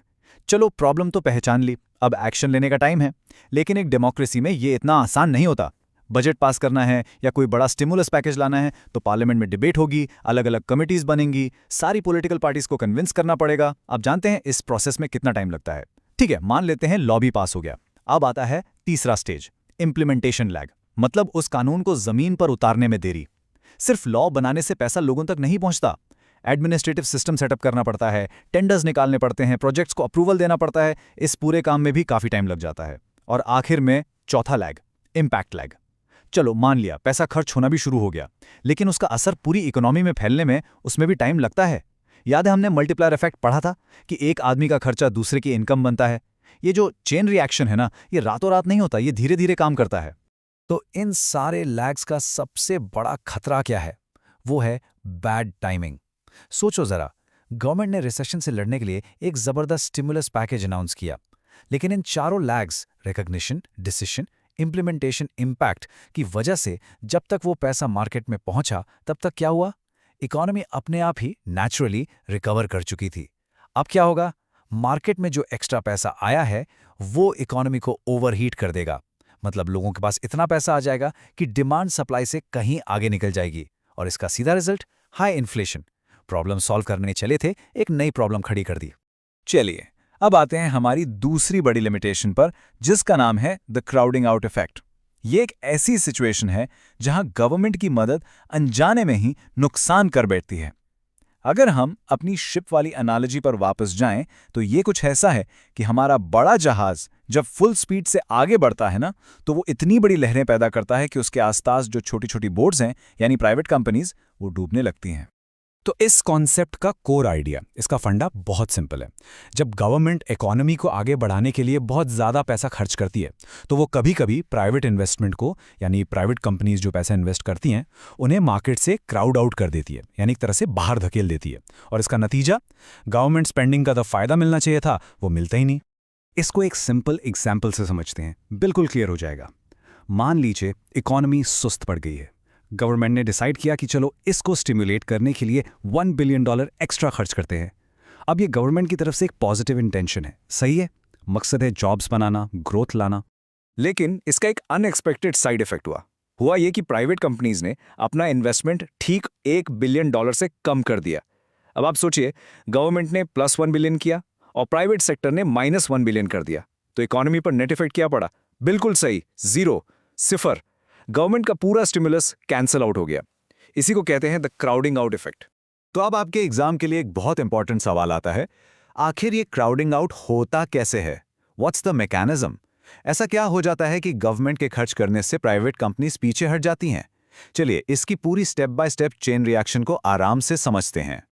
चलो, प्रॉब्लम तो पहचान ली, अब एक्शन लेने का टाइम है। लेकिन एक डेमोक्रेसी में ये इतना आसान नहीं होता।
बजट पास करना है या कोई बड़ा स्टिमुलस पैकेज लाना है तो पार्लियामेंट में डिबेट होगी, अलग अलग कमिटीज बनेंगी, सारी पॉलिटिकल पार्टीज को कन्विंस करना पड़ेगा। आप जानते हैं इस प्रोसेस में कितना टाइम लगता है। ठीक है, मान लेते हैं लॉ भी पास हो गया। अब आता है तीसरा स्टेज, इम्प्लीमेंटेशन लैग, मतलब उस कानून को जमीन पर उतारने में देरी। सिर्फ लॉ बनाने से पैसा लोगों तक नहीं पहुंचता, एडमिनिस्ट्रेटिव सिस्टम सेटअप करना पड़ता है, टेंडर्स निकालने पड़ते हैं, प्रोजेक्ट्स को अप्रूवल देना पड़ता है। इस पूरे काम में भी काफी टाइम लग जाता है। और आखिर में चौथा लैग, इम्पैक्ट लैग। चलो मान लिया पैसा खर्च होना भी शुरू हो गया, लेकिन उसका असर पूरी इकोनॉमी में फैलने में उसमें भी टाइम लगता है। याद है हमने मल्टीप्लायर इफेक्ट पढ़ा था कि एक आदमी का खर्चा दूसरे की इनकम बनता है। ये जो चेन रिएक्शन है ना, ये रातों रात नहीं होता, ये धीरे धीरे काम करता है। तो इन सारे लैग्स का सबसे बड़ा खतरा क्या है? वो है बैड टाइमिंग। सोचो जरा, गवर्नमेंट ने रिसेशन से लड़ने के लिए एक जबरदस्त स्टिमुलस पैकेज अनाउंस किया, लेकिन इन चारों lags, recognition, decision, implementation, impact की वजह से जब तक वो पैसा मार्केट में पहुंचा तब तक क्या हुआ? इकोनॉमी अपने आप ही नेचुरली रिकवर कर चुकी थी। अब क्या होगा? मार्केट में जो एक्स्ट्रा पैसा आया है वो इकोनॉमी को ओवरहीट कर देगा। मतलब लोगों के पास इतना पैसा आ जाएगा कि डिमांड सप्लाई से कहीं आगे निकल जाएगी, और इसका सीधा result high inflation. Problem solve करने चले थे, एक नई प्रॉब्लम खड़ी कर दी। चलिए अब आते हैं हमारी दूसरी बड़ी लिमिटेशन पर, जिसका नाम है द क्राउडिंग आउट इफेक्ट। ये एक ऐसी सिचुएशन है जहां गवर्नमेंट की मदद अनजाने में ही नुकसान कर बैठती है। अगर हम अपनी शिप वाली एनालॉजी पर वापस जाएं तो ये कुछ ऐसा है कि हमारा बड़ा जहाज जब फुल स्पीड से आगे बढ़ता है ना, तो वो इतनी बड़ी लहरें पैदा करता है कि उसके आसपास जो छोटी छोटी बोट्स हैं यानी प्राइवेट कंपनीज, वो डूबने लगती हैं।
तो इस कॉन्सेप्ट का कोर आइडिया, इसका फंडा बहुत सिंपल है। जब गवर्नमेंट इकोनॉमी को आगे बढ़ाने के लिए बहुत ज़्यादा पैसा खर्च करती है, तो वो कभी-कभी प्राइवेट इन्वेस्टमेंट को, यानी प्राइवेट कंपनीज जो पैसा इन्वेस्ट करती हैं, उन्हें मार्केट से क्राउड आउट कर देती है, यानी एक तरह से बाहर धकेल देती है। और इसका नतीजा, गवर्नमेंट स्पेंडिंग का जो फायदा मिलना चाहिए था वो मिलता ही नहीं। इसको एक सिंपल एग्जाम्पल से समझते हैं, बिल्कुल क्लियर हो जाएगा। मान लीजिए इकोनॉमी सुस्त पड़ गई है। गवर्नमेंट ने डिसाइड किया कि चलो इसको स्टिमुलेट करने के लिए $1 बिलियन एक्स्ट्रा खर्च करते हैं। अब ये गवर्नमेंट की तरफ से एक पॉजिटिव इंटेंशन है, सही है, मकसद है जॉब्स बनाना, ग्रोथ लाना।
लेकिन इसका एक अनएक्सपेक्टेड साइड इफेक्ट हुआ ये कि प्राइवेट कंपनीज ने अपना इन्वेस्टमेंट ठीक $1 बिलियन से कम कर दिया। अब आप सोचिए, गवर्नमेंट ने +1 बिलियन किया और प्राइवेट सेक्टर ने -1 बिलियन कर दिया, तो इकोनॉमी पर नेट इफेक्ट क्या पड़ा? बिल्कुल सही, 0, सिफर। गवर्नमेंट का पूरा स्टिमुलस कैंसल आउट हो गया। इसी को कहते हैं द क्राउडिंग आउट इफेक्ट। तो अब आपके एग्जाम के लिए एक बहुत इंपॉर्टेंट सवाल आता है, आखिर ये क्राउडिंग आउट होता कैसे है? What's the mechanism? ऐसा क्या हो जाता है कि गवर्नमेंट के खर्च करने से प्राइवेट कंपनीज पीछे हट जाती हैं? चलिए इसकी पूरी step by step chain reaction को आराम से समझते हैं।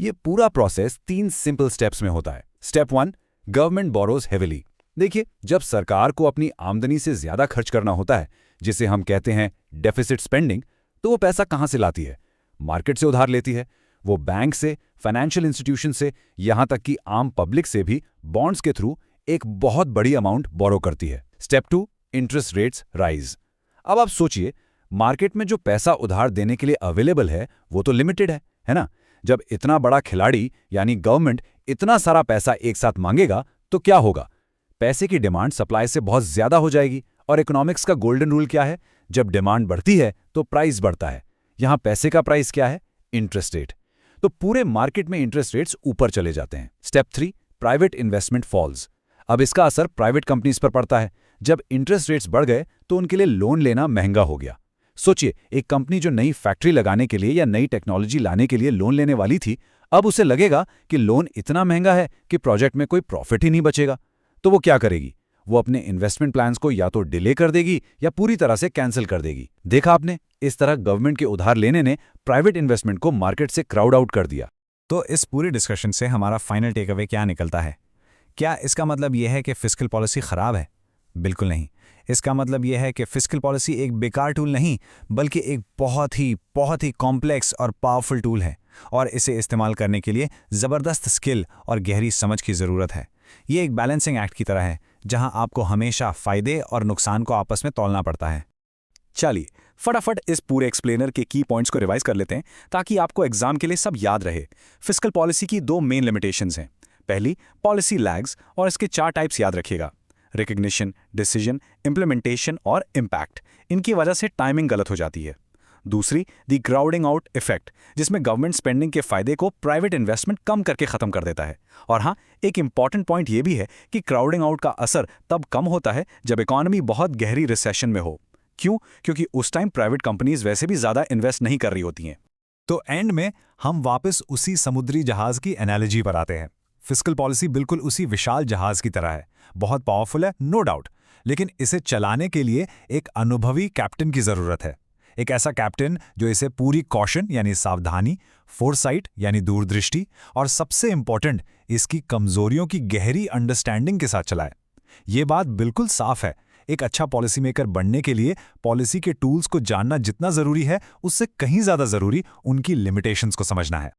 ये पूरा प्रोसेस 3 सिंपल स्टेप्स में होता है। Step 1, government borrows heavily. देखिए, जब सरकार को अपनी आमदनी से ज्यादा खर्च करना होता है, जिसे हम कहते हैं डेफिसिट स्पेंडिंग, तो वो पैसा कहां से लाती है? मार्केट से उधार लेती है। वो बैंक से, फाइनेंशियल इंस्टीट्यूशन से, यहां तक कि आम पब्लिक से भी बॉन्ड्स के थ्रू एक बहुत बड़ी अमाउंट बोरो करती है। Step 2, interest rates rise. अब आप सोचिए, मार्केट में जो पैसा उधार देने के लिए अवेलेबल है वो तो लिमिटेड है ना? जब इतना बड़ा खिलाड़ी यानी गवर्नमेंट इतना सारा पैसा एक साथ मांगेगा तो क्या होगा? पैसे की डिमांड सप्लाई से बहुत ज्यादा हो जाएगी। और इकोनॉमिक्स का गोल्डन रूल क्या है? जब डिमांड बढ़ती है तो प्राइस बढ़ता है। यहां पैसे का प्राइस क्या है? Interest rate. तो पूरे मार्केट में इंटरेस्ट रेट्स ऊपर चले जाते हैं। Step 3, private investment falls. अब इसका असर प्राइवेट कंपनीज पर पड़ता है। जब इंटरेस्ट रेट्स बढ़ गए तो उनके लिए लोन लेना महंगा हो गया। सोचिए, एक कंपनी जो नई फैक्ट्री लगाने के लिए या नई टेक्नोलॉजी लाने के लिए लोन लेने वाली थी, अब उसे लगेगा कि लोन इतना महंगा है कि प्रोजेक्ट में कोई प्रॉफिट ही नहीं बचेगा। तो वो क्या करेगी? वो अपने इन्वेस्टमेंट प्लान्स को या तो डिले कर देगी या पूरी तरह से कैंसिल कर देगी। देखा आपने, इस तरह गवर्नमेंट के उधार लेने ने प्राइवेट इन्वेस्टमेंट को मार्केट से क्राउड आउट कर दिया।
तो इस पूरी डिस्कशन से हमारा फाइनल टेक अवे क्या निकलता है? क्या इसका मतलब यह है कि फिस्कल पॉलिसी खराब है? बिल्कुल नहीं। इसका मतलब यह है कि फिस्कल पॉलिसी एक बेकार टूल नहीं, बल्कि एक बहुत ही कॉम्प्लेक्स और पावरफुल टूल है, और इसे इस्तेमाल करने के लिए ज़बरदस्त स्किल और गहरी समझ की ज़रूरत है। ये एक बैलेंसिंग एक्ट की तरह है, जहां आपको हमेशा फ़ायदे और नुकसान को आपस में तौलना पड़ता है। चलिए फटाफट इस पूरे एक्सप्लेनर के की पॉइंट्स को रिवाइज कर लेते हैं, ताकि आपको एग्जाम के लिए सब याद रहे। फिस्कल पॉलिसी की 2 मेन लिमिटेशंस हैं। पहली, पॉलिसी लैग्स, और इसके 4 टाइप्स याद रखिएगा।
रिकग्निशन, डिसीजन, इम्प्लीमेंटेशन और इम्पैक्ट, इनकी वजह से टाइमिंग गलत हो जाती है। दूसरी, द क्राउडिंग आउट इफेक्ट, जिसमें गवर्नमेंट स्पेंडिंग के फायदे को प्राइवेट इन्वेस्टमेंट कम करके खत्म कर देता है। और हाँ, एक इंपॉर्टेंट पॉइंट ये भी है कि क्राउडिंग आउट का असर तब कम होता है जब इकोनॉमी बहुत गहरी रिसेशन में हो। क्यों? क्योंकि उस टाइम प्राइवेट कंपनीज वैसे भी ज़्यादा इन्वेस्ट नहीं कर रही होती हैं।
तो एंड में हम वापस उसी समुद्री जहाज की एनालॉजी पर आते हैं। फिस्कल पॉलिसी बिल्कुल उसी विशाल जहाज की तरह है, बहुत पावरफुल है, नो डाउट, लेकिन इसे चलाने के लिए एक अनुभवी कैप्टन की जरूरत है। एक ऐसा कैप्टन जो इसे पूरी कॉशन यानी सावधानी, फोरसाइट यानी दूरदृष्टि और सबसे इंपॉर्टेंट इसकी कमजोरियों की गहरी अंडरस्टैंडिंग के साथ चलाए। ये बात बिल्कुल साफ है, एक अच्छा पॉलिसी मेकर बनने के लिए पॉलिसी के टूल्स को जानना जितना जरूरी है, उससे कहीं ज्यादा जरूरी उनकी लिमिटेशंस को समझना है।